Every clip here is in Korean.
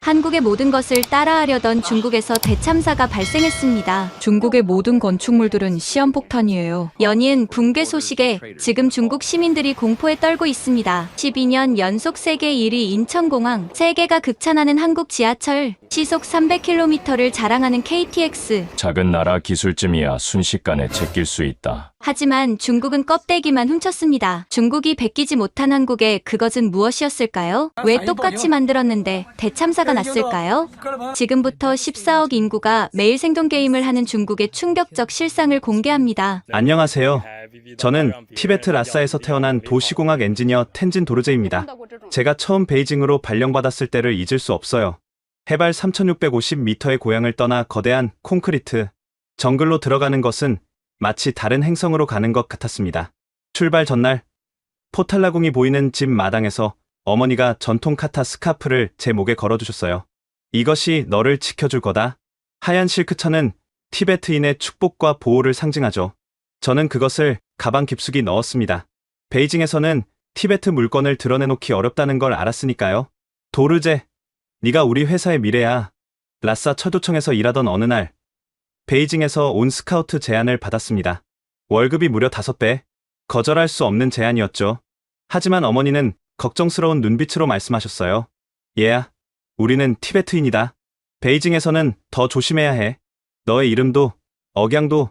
한국의 모든 것을 따라하려던 중국에서 대참사가 발생했습니다. 중국의 모든 건축물들은 시한폭탄이에요. 연이은 붕괴 소식에 지금 중국 시민들이 공포에 떨고 있습니다. 12년 연속 세계 1위 인천공항, 세계가 극찬하는 한국 지하철, 시속 300km를 자랑하는 KTX. 작은 나라 기술쯤이야 순식간에 제낄 수 있다. 하지만 중국은 껍데기만 훔쳤습니다. 중국이 베끼지 못한 한국에 그것은 무엇이었을까요? 왜 똑같이 만들었는데 대참사가 났을까요? 지금부터 14억 인구가 매일 생존 게임을 하는 중국의 충격적 실상을 공개합니다. 안녕하세요. 저는 티베트 라싸에서 태어난 도시공학 엔지니어 텐진 도르제입니다. 제가 처음 베이징으로 발령받았을 때를 잊을 수 없어요. 해발 3650m의 고향을 떠나 거대한 콘크리트 정글로 들어가는 것은 마치 다른 행성으로 가는 것 같았습니다. 출발 전날 포탈라궁이 보이는 집 마당에서 어머니가 전통 카타 스카프를 제 목에 걸어주셨어요. 이것이 너를 지켜줄 거다. 하얀 실크천은 티베트인의 축복과 보호를 상징하죠. 저는 그것을 가방 깊숙이 넣었습니다. 베이징에서는 티베트 물건을 드러내놓기 어렵다는 걸 알았으니까요. 도르제, 네가 우리 회사의 미래야. 라싸 철도청에서 일하던 어느 날 베이징에서 온 스카우트 제안을 받았습니다. 월급이 무려 5배. 거절할 수 없는 제안이었죠. 하지만 어머니는 걱정스러운 눈빛으로 말씀하셨어요. 얘야, 우리는 티베트인이다. 베이징에서는 더 조심해야 해. 너의 이름도, 억양도,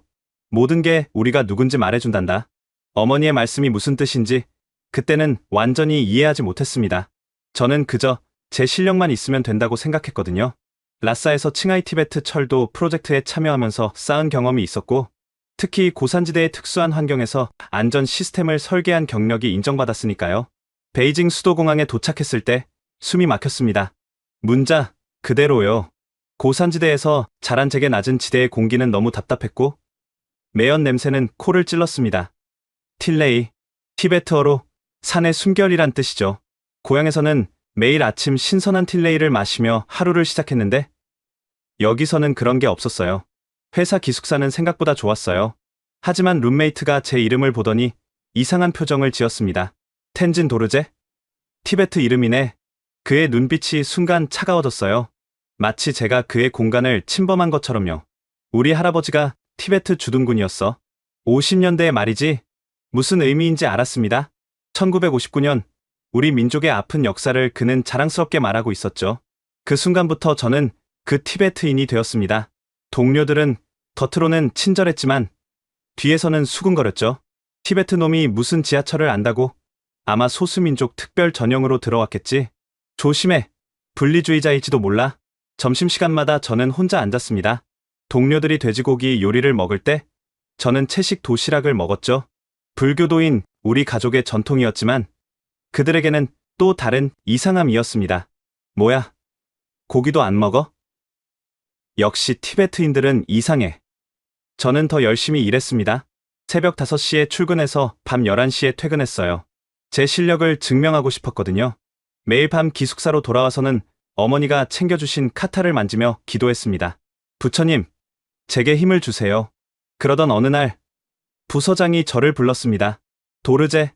모든 게 우리가 누군지 말해준단다. 어머니의 말씀이 무슨 뜻인지 그때는 완전히 이해하지 못했습니다. 저는 그저 제 실력만 있으면 된다고 생각했거든요. 라싸에서 칭하이 티베트 철도 프로젝트에 참여하면서 쌓은 경험이 있었고, 특히 고산지대의 특수한 환경에서 안전 시스템을 설계한 경력이 인정받았으니까요. 베이징 수도공항에 도착했을 때 숨이 막혔습니다. 문자 그대로요. 고산지대에서 자란 제게 낮은 지대의 공기는 너무 답답했고 매연 냄새는 코를 찔렀습니다. 틸레이, 티베트어로 산의 숨결이란 뜻이죠. 고향에서는 매일 아침 신선한 틸레이를 마시며 하루를 시작했는데 여기서는 그런 게 없었어요. 회사 기숙사는 생각보다 좋았어요. 하지만 룸메이트가 제 이름을 보더니 이상한 표정을 지었습니다. 텐진 도르제? 티베트 이름이네. 그의 눈빛이 순간 차가워졌어요. 마치 제가 그의 공간을 침범한 것처럼요. 우리 할아버지가 티베트 주둔군이었어. 50년대의 말이지. 무슨 의미인지 알았습니다. 1959년 우리 민족의 아픈 역사를 그는 자랑스럽게 말하고 있었죠. 그 순간부터 저는 그 티베트인이 되었습니다. 동료들은 겉으로는 친절했지만 뒤에서는 수군거렸죠. 티베트 놈이 무슨 지하철을 안다고? 아마 소수민족 특별 전형으로 들어왔겠지. 조심해. 분리주의자일지도 몰라. 점심시간마다 저는 혼자 앉았습니다. 동료들이 돼지고기 요리를 먹을 때 저는 채식 도시락을 먹었죠. 불교도인 우리 가족의 전통이었지만 그들에게는 또 다른 이상함이었습니다. 뭐야? 고기도 안 먹어? 역시 티베트인들은 이상해. 저는 더 열심히 일했습니다. 새벽 5시에 출근해서 밤 11시에 퇴근했어요. 제 실력을 증명하고 싶었거든요. 매일 밤 기숙사로 돌아와서는 어머니가 챙겨주신 카타를 만지며 기도했습니다. 부처님, 제게 힘을 주세요. 그러던 어느 날 부서장이 저를 불렀습니다. 도르제,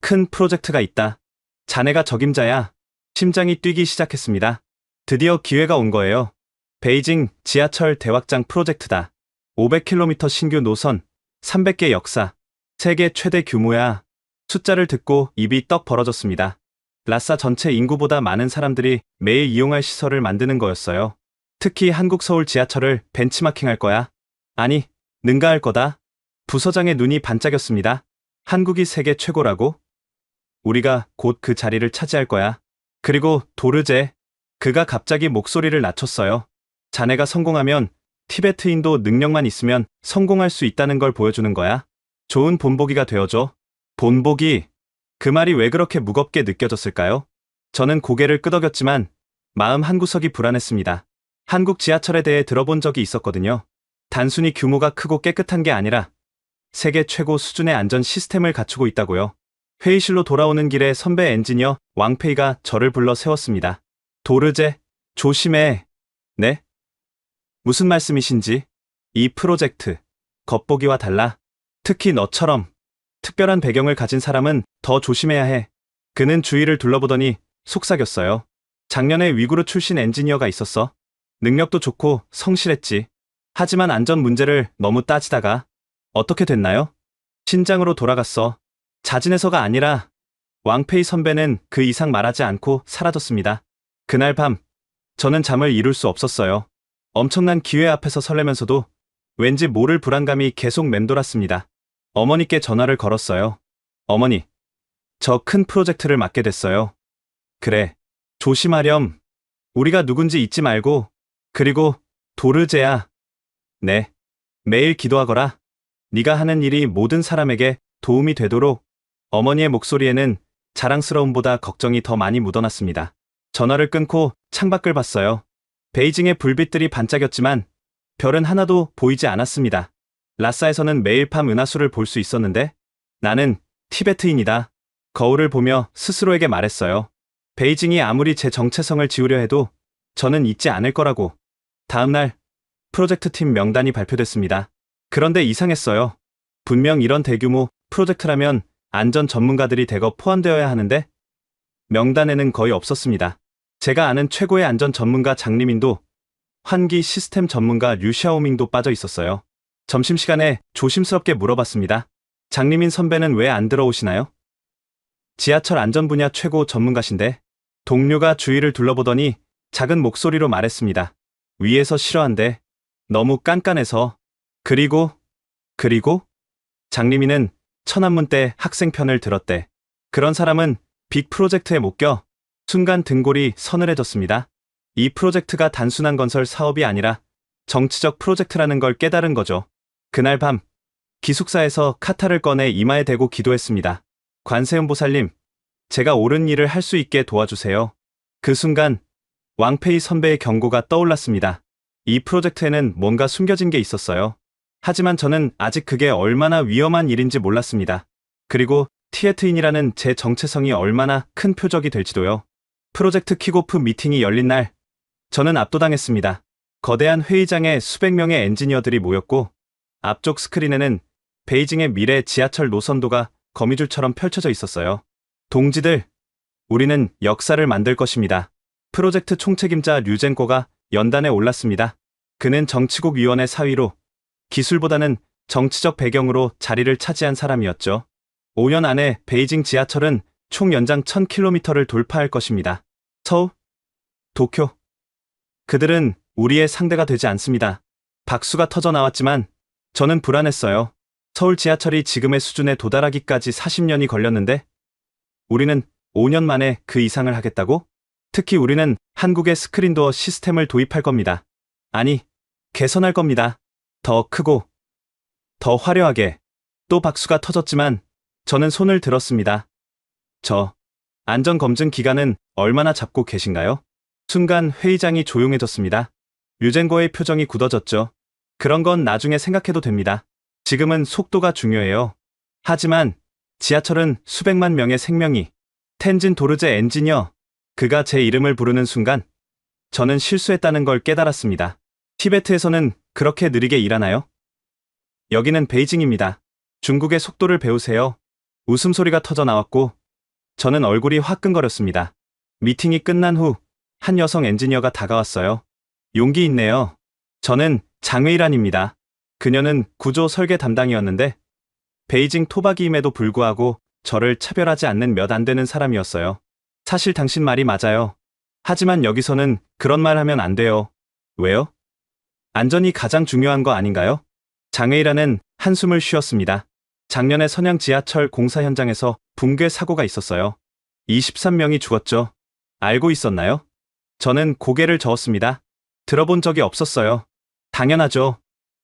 큰 프로젝트가 있다. 자네가 적임자야. 심장이 뛰기 시작했습니다. 드디어 기회가 온 거예요. 베이징 지하철 대확장 프로젝트다. 500km 신규 노선, 300개 역사, 세계 최대 규모야. 숫자를 듣고 입이 떡 벌어졌습니다. 라싸 전체 인구보다 많은 사람들이 매일 이용할 시설을 만드는 거였어요. 특히 한국 서울 지하철을 벤치마킹할 거야. 아니, 능가할 거다. 부서장의 눈이 반짝였습니다. 한국이 세계 최고라고? 우리가 곧 그 자리를 차지할 거야. 그리고 도르제, 그가 갑자기 목소리를 낮췄어요. 자네가 성공하면 티베트인도 능력만 있으면 성공할 수 있다는 걸 보여주는 거야. 좋은 본보기가 되어줘. 본보기, 그 말이 왜 그렇게 무겁게 느껴졌을까요? 저는 고개를 끄덕였지만 마음 한구석이 불안했습니다. 한국 지하철에 대해 들어본 적이 있었거든요. 단순히 규모가 크고 깨끗한 게 아니라 세계 최고 수준의 안전 시스템을 갖추고 있다고요. 회의실로 돌아오는 길에 선배 엔지니어 왕페이가 저를 불러 세웠습니다. 도르제, 조심해. 네? 무슨 말씀이신지? 이 프로젝트, 겉보기와 달라. 특히 너처럼 특별한 배경을 가진 사람은 더 조심해야 해. 그는 주위를 둘러보더니 속삭였어요. 작년에 위구르 출신 엔지니어가 있었어. 능력도 좋고 성실했지. 하지만 안전 문제를 너무 따지다가 어떻게 됐나요? 신장으로 돌아갔어. 자진해서가 아니라 왕페이 선배는 그 이상 말하지 않고 사라졌습니다. 그날 밤 저는 잠을 이룰 수 없었어요. 엄청난 기회 앞에서 설레면서도 왠지 모를 불안감이 계속 맴돌았습니다. 어머니께 전화를 걸었어요. 어머니, 저 큰 프로젝트를 맡게 됐어요. 그래, 조심하렴. 우리가 누군지 잊지 말고. 그리고 도르제야. 네, 매일 기도하거라. 네가 하는 일이 모든 사람에게 도움이 되도록. 어머니의 목소리에는 자랑스러움보다 걱정이 더 많이 묻어났습니다. 전화를 끊고 창밖을 봤어요. 베이징의 불빛들이 반짝였지만 별은 하나도 보이지 않았습니다. 라싸에서는 매일 밤 은하수를 볼 수 있었는데 나는 티베트인이다. 거울을 보며 스스로에게 말했어요. 베이징이 아무리 제 정체성을 지우려 해도 저는 잊지 않을 거라고. 다음 날 프로젝트 팀 명단이 발표됐습니다. 그런데 이상했어요. 분명 이런 대규모 프로젝트라면 안전 전문가들이 대거 포함되어야 하는데 명단에는 거의 없었습니다. 제가 아는 최고의 안전 전문가 장리민도, 환기 시스템 전문가 류샤오밍도 빠져 있었어요. 점심시간에 조심스럽게 물어봤습니다. 장리민 선배는 왜 안 들어오시나요? 지하철 안전 분야 최고 전문가신데. 동료가 주위를 둘러보더니 작은 목소리로 말했습니다. 위에서 싫어한대. 너무 깐깐해서. 그리고 장리민은 천안문 때 학생 편을 들었대. 그런 사람은 빅 프로젝트에 못 껴. 순간 등골이 서늘해졌습니다. 이 프로젝트가 단순한 건설 사업이 아니라 정치적 프로젝트라는 걸 깨달은 거죠. 그날 밤 기숙사에서 카타를 꺼내 이마에 대고 기도했습니다. 관세음보살님, 제가 옳은 일을 할 수 있게 도와주세요. 그 순간 왕페이 선배의 경고가 떠올랐습니다. 이 프로젝트에는 뭔가 숨겨진 게 있었어요. 하지만 저는 아직 그게 얼마나 위험한 일인지 몰랐습니다. 그리고 티에트인이라는 제 정체성이 얼마나 큰 표적이 될지도요. 프로젝트 킥오프 미팅이 열린 날, 저는 압도당했습니다. 거대한 회의장에 수백 명의 엔지니어들이 모였고 앞쪽 스크린에는 베이징의 미래 지하철 노선도가 거미줄처럼 펼쳐져 있었어요. 동지들, 우리는 역사를 만들 것입니다. 프로젝트 총책임자 류젠코가 연단에 올랐습니다. 그는 정치국 위원회 사위로 기술보다는 정치적 배경으로 자리를 차지한 사람이었죠. 5년 안에 베이징 지하철은 총 연장 1000km를 돌파할 것입니다. 서울, 도쿄. 그들은 우리의 상대가 되지 않습니다. 박수가 터져 나왔지만 저는 불안했어요. 서울 지하철이 지금의 수준에 도달하기까지 40년이 걸렸는데 우리는 5년 만에 그 이상을 하겠다고? 특히 우리는 한국의 스크린도어 시스템을 도입할 겁니다. 아니, 개선할 겁니다. 더 크고, 더 화려하게. 또 박수가 터졌지만 저는 손을 들었습니다. 안전검증 기간은 얼마나 잡고 계신가요? 순간 회의장이 조용해졌습니다. 류젠거의 표정이 굳어졌죠. 그런 건 나중에 생각해도 됩니다. 지금은 속도가 중요해요. 하지만 지하철은 수백만 명의 생명이. 텐진 도르제 엔지니어, 그가 제 이름을 부르는 순간 저는 실수했다는 걸 깨달았습니다. 티베트에서는 그렇게 느리게 일하나요? 여기는 베이징입니다. 중국의 속도를 배우세요. 웃음소리가 터져 나왔고 저는 얼굴이 화끈거렸습니다. 미팅이 끝난 후 한 여성 엔지니어가 다가왔어요. 용기 있네요. 저는 장웨이란입니다. 그녀는 구조 설계 담당이었는데 베이징 토박이임에도 불구하고 저를 차별하지 않는 몇 안 되는 사람이었어요. 사실 당신 말이 맞아요. 하지만 여기서는 그런 말 하면 안 돼요. 왜요? 안전이 가장 중요한 거 아닌가요? 장웨이란은 한숨을 쉬었습니다. 작년에 선양 지하철 공사 현장에서 붕괴 사고가 있었어요. 23명이 죽었죠. 알고 있었나요? 저는 고개를 저었습니다. 들어본 적이 없었어요. 당연하죠.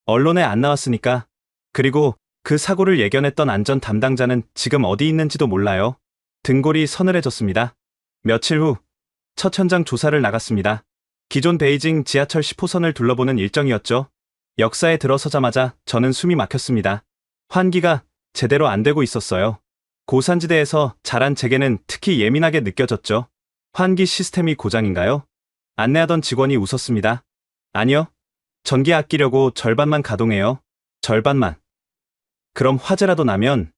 언론에 안 나왔으니까. 그리고 그 사고를 예견했던 안전 담당자는 지금 어디 있는지도 몰라요. 등골이 서늘해졌습니다. 며칠 후 첫 현장 조사를 나갔습니다. 기존 베이징 지하철 10호선을 둘러보는 일정이었죠. 역사에 들어서자마자 저는 숨이 막혔습니다. 환기가 제대로 안 되고 있었어요. 고산지대에서 자란 제게는 특히 예민하게 느껴졌죠. 환기 시스템이 고장인가요? 안내하던 직원이 웃었습니다. 아니요. 전기 아끼려고 절반만 가동해요. 절반만. 그럼 화재라도 나면,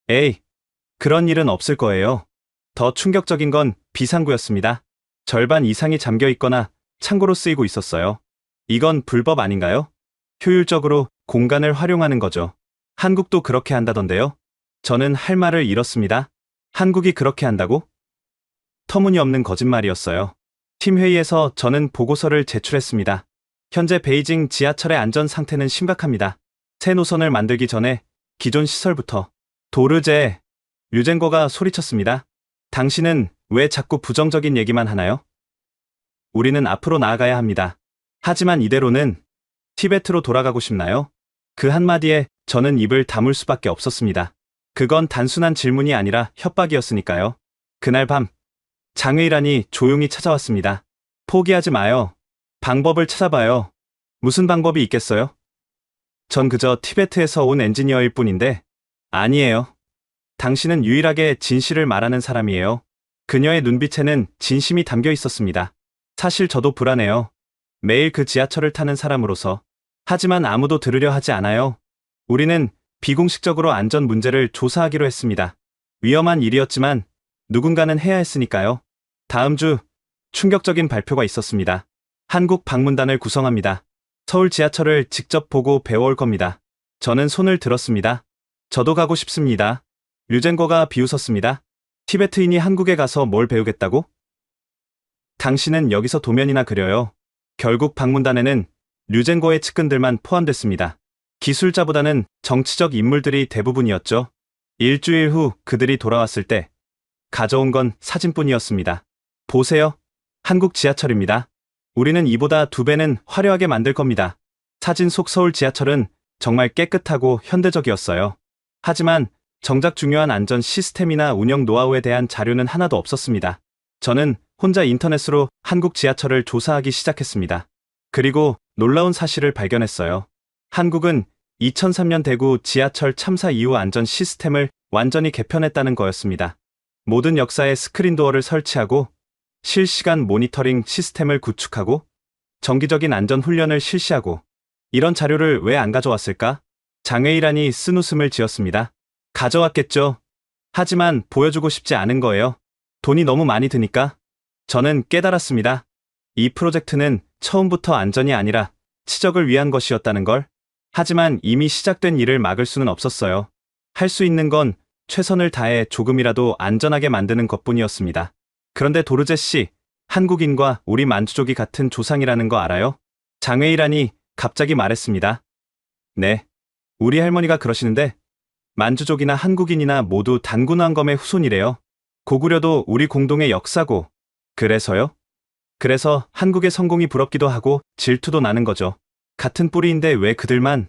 에이, 그런 일은 없을 거예요. 더 충격적인 건 비상구였습니다. 절반 이상이 잠겨 있거나 창고로 쓰이고 있었어요. 이건 불법 아닌가요? 효율적으로 공간을 활용하는 거죠. 한국도 그렇게 한다던데요. 저는 할 말을 잃었습니다. 한국이 그렇게 한다고? 터무니없는 거짓말이었어요. 팀 회의에서 저는 보고서를 제출했습니다. 현재 베이징 지하철의 안전 상태는 심각합니다. 새 노선을 만들기 전에 기존 시설부터. 도르제, 류젠거가 소리쳤습니다. 당신은 왜 자꾸 부정적인 얘기만 하나요? 우리는 앞으로 나아가야 합니다. 하지만 이대로는 티베트로 돌아가고 싶나요? 그 한마디에 저는 입을 다물 수밖에 없었습니다. 그건 단순한 질문이 아니라 협박이었으니까요. 그날 밤, 장의란이 조용히 찾아왔습니다. 포기하지 마요. 방법을 찾아봐요. 무슨 방법이 있겠어요? 전 그저 티베트에서 온 엔지니어일 뿐인데, 아니에요. 당신은 유일하게 진실을 말하는 사람이에요. 그녀의 눈빛에는 진심이 담겨 있었습니다. 사실 저도 불안해요. 매일 그 지하철을 타는 사람으로서. 하지만 아무도 들으려 하지 않아요. 우리는 비공식적으로 안전 문제를 조사하기로 했습니다. 위험한 일이었지만 누군가는 해야 했으니까요. 다음 주 충격적인 발표가 있었습니다. 한국 방문단을 구성합니다. 서울 지하철을 직접 보고 배워올 겁니다. 저는 손을 들었습니다. 저도 가고 싶습니다. 류젠거가 비웃었습니다. 티베트인이 한국에 가서 뭘 배우겠다고? 당신은 여기서 도면이나 그려요. 결국 방문단에는 류젠거의 측근들만 포함됐습니다. 기술자보다는 정치적 인물들이 대부분이었죠. 일주일 후 그들이 돌아왔을 때 가져온 건 사진뿐이었습니다. 보세요. 한국 지하철입니다. 우리는 이보다 2배는 화려하게 만들 겁니다. 사진 속 서울 지하철은 정말 깨끗하고 현대적이었어요. 하지만 정작 중요한 안전 시스템이나 운영 노하우에 대한 자료는 하나도 없었습니다. 저는 혼자 인터넷으로 한국 지하철을 조사하기 시작했습니다. 그리고 놀라운 사실을 발견했어요. 한국은 2003년 대구 지하철 참사 이후 안전 시스템을 완전히 개편했다는 거였습니다. 모든 역사에 스크린도어를 설치하고 실시간 모니터링 시스템을 구축하고 정기적인 안전 훈련을 실시하고. 이런 자료를 왜 안 가져왔을까? 장회일환이 쓴웃음을 지었습니다. 가져왔겠죠. 하지만 보여주고 싶지 않은 거예요. 돈이 너무 많이 드니까. 저는 깨달았습니다. 이 프로젝트는 처음부터 안전이 아니라 치적을 위한 것이었다는 걸. 하지만 이미 시작된 일을 막을 수는 없었어요. 할 수 있는 건 최선을 다해 조금이라도 안전하게 만드는 것뿐이었습니다. 그런데 도르제 씨, 한국인과 우리 만주족이 같은 조상이라는 거 알아요? 장회일환이 갑자기 말했습니다. 네. 우리 할머니가 그러시는데 만주족이나 한국인이나 모두 단군왕검의 후손이래요. 고구려도 우리 공동의 역사고. 그래서요? 그래서 한국의 성공이 부럽기도 하고 질투도 나는 거죠. 같은 뿌리인데 왜 그들만?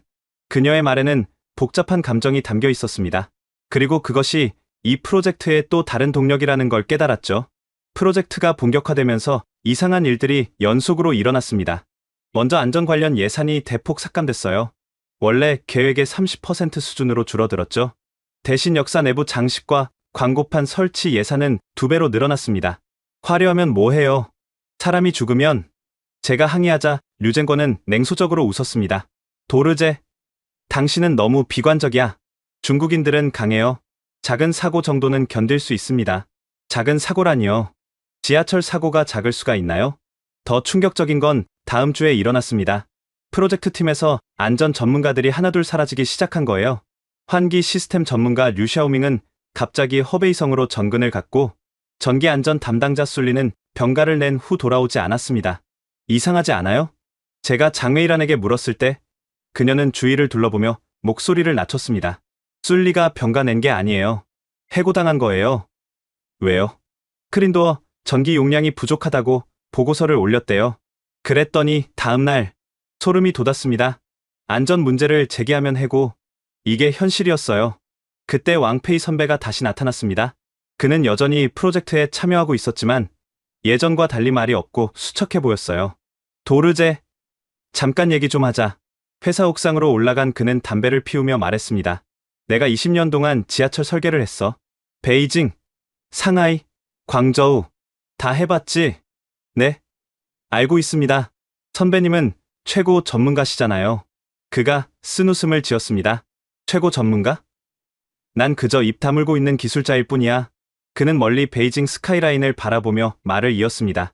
그녀의 말에는 복잡한 감정이 담겨 있었습니다. 그리고 그것이 이 프로젝트의 또 다른 동력이라는 걸 깨달았죠. 프로젝트가 본격화되면서 이상한 일들이 연속으로 일어났습니다. 먼저 안전 관련 예산이 대폭 삭감됐어요. 원래 계획의 30% 수준으로 줄어들었죠. 대신 역사 내부 장식과 광고판 설치 예산은 2배로 늘어났습니다. 화려하면 뭐해요? 사람이 죽으면. 제가 항의하자 류젠거는 냉소적으로 웃었습니다. 도르제, 당신은 너무 비관적이야. 중국인들은 강해요. 작은 사고 정도는 견딜 수 있습니다. 작은 사고라니요. 지하철 사고가 작을 수가 있나요? 더 충격적인 건 다음 주에 일어났습니다. 프로젝트 팀에서 안전 전문가들이 하나둘 사라지기 시작한 거예요. 환기 시스템 전문가 류샤오밍은 갑자기 허베이성으로 전근을 갔고 전기 안전 담당자 술리는 병가를 낸 후 돌아오지 않았습니다. 이상하지 않아요? 제가 장회일환에게 물었을 때 그녀는 주위를 둘러보며 목소리를 낮췄습니다. 술리가 병가 낸 게 아니에요. 해고당한 거예요. 왜요? 스크린도어 전기 용량이 부족하다고 보고서를 올렸대요. 그랬더니 다음날 소름이 돋았습니다. 안전 문제를 제기하면 해고. 이게 현실이었어요. 그때 왕페이 선배가 다시 나타났습니다. 그는 여전히 프로젝트에 참여하고 있었지만 예전과 달리 말이 없고 수척해 보였어요. 도르제, 잠깐 얘기 좀 하자. 회사 옥상으로 올라간 그는 담배를 피우며 말했습니다. 내가 20년 동안 지하철 설계를 했어. 베이징, 상하이, 광저우 다 해봤지? 네, 알고 있습니다. 선배님은 최고 전문가시잖아요. 그가 쓴웃음을 지었습니다. 최고 전문가? 난 그저 입 다물고 있는 기술자일 뿐이야. 그는 멀리 베이징 스카이라인을 바라보며 말을 이었습니다.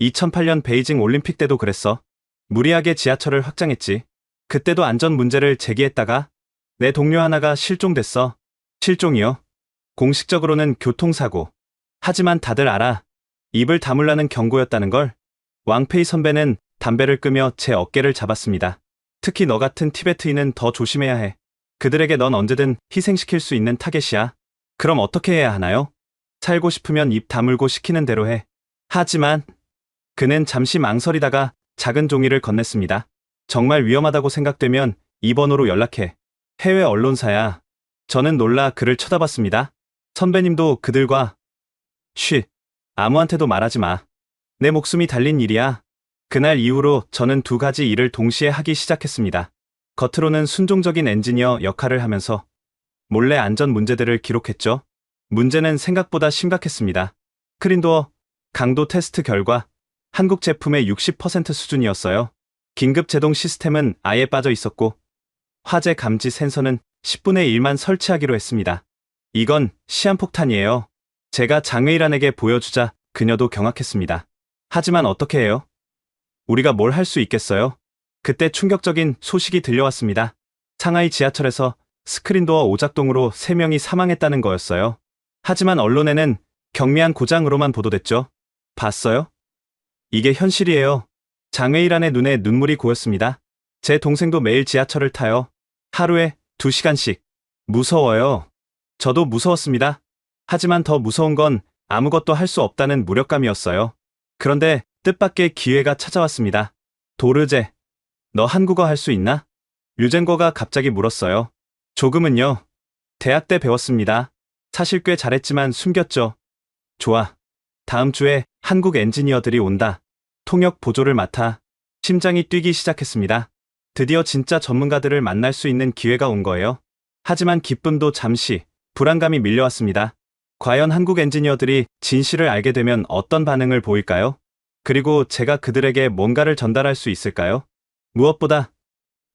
2008년 베이징 올림픽 때도 그랬어. 무리하게 지하철을 확장했지. 그때도 안전 문제를 제기했다가 내 동료 하나가 실종됐어. 실종이요? 공식적으로는 교통사고. 하지만 다들 알아. 입을 다물라는 경고였다는 걸. 왕페이 선배는 담배를 끄며 제 어깨를 잡았습니다. 특히 너 같은 티베트인은 더 조심해야 해. 그들에게 넌 언제든 희생시킬 수 있는 타겟이야. 그럼 어떻게 해야 하나요? 살고 싶으면 입 다물고 시키는 대로 해. 하지만 그는 잠시 망설이다가 작은 종이를 건넸습니다. 정말 위험하다고 생각되면 이 번호로 연락해. 해외 언론사야. 저는 놀라 그를 쳐다봤습니다. 선배님도 그들과 쉿. 아무한테도 말하지 마. 내 목숨이 달린 일이야. 그날 이후로 저는 두 가지 일을 동시에 하기 시작했습니다. 겉으로는 순종적인 엔지니어 역할을 하면서 몰래 안전 문제들을 기록했죠. 문제는 생각보다 심각했습니다. 스크린도어 강도 테스트 결과 한국 제품의 60% 수준이었어요. 긴급 제동 시스템은 아예 빠져 있었고 화재 감지 센서는 10분의 1만 설치하기로 했습니다. 이건 시한폭탄이에요. 제가 장외일안에게 보여주자 그녀도 경악했습니다. 하지만 어떻게 해요? 우리가 뭘 할 수 있겠어요? 그때 충격적인 소식이 들려왔습니다. 상하이 지하철에서 스크린도어 오작동으로 3명이 사망했다는 거였어요. 하지만 언론에는 경미한 고장으로만 보도됐죠. 봤어요? 이게 현실이에요. 장외일안의 눈에 눈물이 고였습니다. 제 동생도 매일 지하철을 타요. 하루에 2시간씩. 무서워요. 저도 무서웠습니다. 하지만 더 무서운 건 아무것도 할 수 없다는 무력감이었어요. 그런데 뜻밖의 기회가 찾아왔습니다. 도르제, 너 한국어 할 수 있나? 류젠거가 갑자기 물었어요. 조금은요. 대학 때 배웠습니다. 사실 꽤 잘했지만 숨겼죠. 좋아. 다음 주에 한국 엔지니어들이 온다. 통역 보조를 맡아. 심장이 뛰기 시작했습니다. 드디어 진짜 전문가들을 만날 수 있는 기회가 온 거예요. 하지만 기쁨도 잠시, 불안감이 밀려왔습니다. 과연 한국 엔지니어들이 진실을 알게 되면 어떤 반응을 보일까요? 그리고 제가 그들에게 뭔가를 전달할 수 있을까요? 무엇보다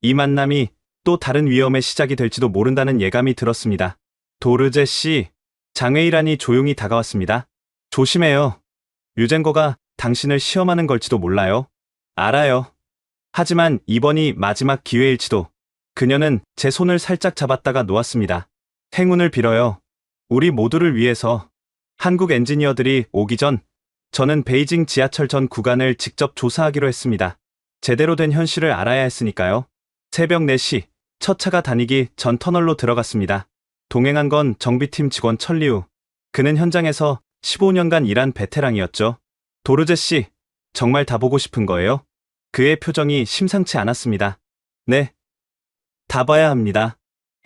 이 만남이 또 다른 위험의 시작이 될지도 모른다는 예감이 들었습니다. 도르제 씨, 장외일안이 조용히 다가왔습니다. 조심해요. 유젠거가 당신을 시험하는 걸지도 몰라요. 알아요. 하지만 이번이 마지막 기회일지도. 그녀는 제 손을 살짝 잡았다가 놓았습니다. 행운을 빌어요. 우리 모두를 위해서. 한국 엔지니어들이 오기 전 저는 베이징 지하철 전 구간을 직접 조사하기로 했습니다. 제대로 된 현실을 알아야 했으니까요. 새벽 4시 첫 차가 다니기 전 터널로 들어갔습니다. 동행한 건 정비팀 직원 천리우. 그는 현장에서 15년간 일한 베테랑이었죠. 도르제 씨, 정말 다 보고 싶은 거예요? 그의 표정이 심상치 않았습니다. 네. 다 봐야 합니다.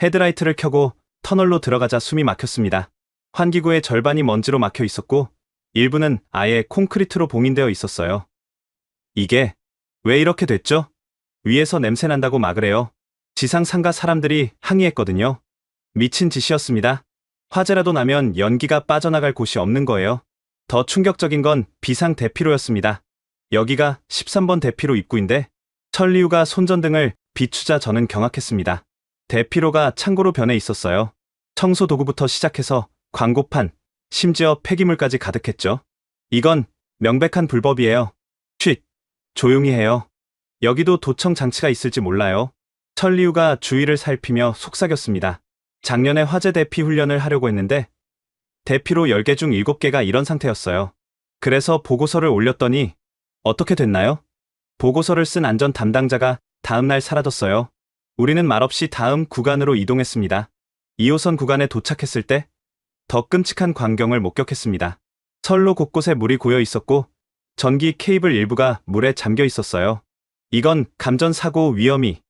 헤드라이트를 켜고 터널로 들어가자 숨이 막혔습니다. 환기구의 절반이 먼지로 막혀 있었고 일부는 아예 콘크리트로 봉인되어 있었어요. 이게 왜 이렇게 됐죠? 위에서 냄새 난다고 막으래요. 지상 상가 사람들이 항의했거든요. 미친 짓이었습니다. 화재라도 나면 연기가 빠져나갈 곳이 없는 거예요. 더 충격적인 건 비상 대피로였습니다. 여기가 13번 대피로 입구인데 천리우가 손전등을 비추자 저는 경악했습니다. 대피로가 창고로 변해 있었어요. 청소 도구부터 시작해서 광고판, 심지어 폐기물까지 가득했죠. 이건 명백한 불법이에요. 쉿, 조용히 해요. 여기도 도청 장치가 있을지 몰라요. 천리우가 주위를 살피며 속삭였습니다. 작년에 화재 대피 훈련을 하려고 했는데 대피로 10개 중 7개가 이런 상태였어요. 그래서 보고서를 올렸더니 어떻게 됐나요? 보고서를 쓴 안전 담당자가 다음날 사라졌어요. 우리는 말없이 다음 구간으로 이동했습니다. 2호선 구간에 도착했을 때 더 끔찍한 광경을 목격했습니다. 선로 곳곳에 물이 고여 있었고 전기 케이블 일부가 물에 잠겨 있었어요. 이건 감전사고 위험이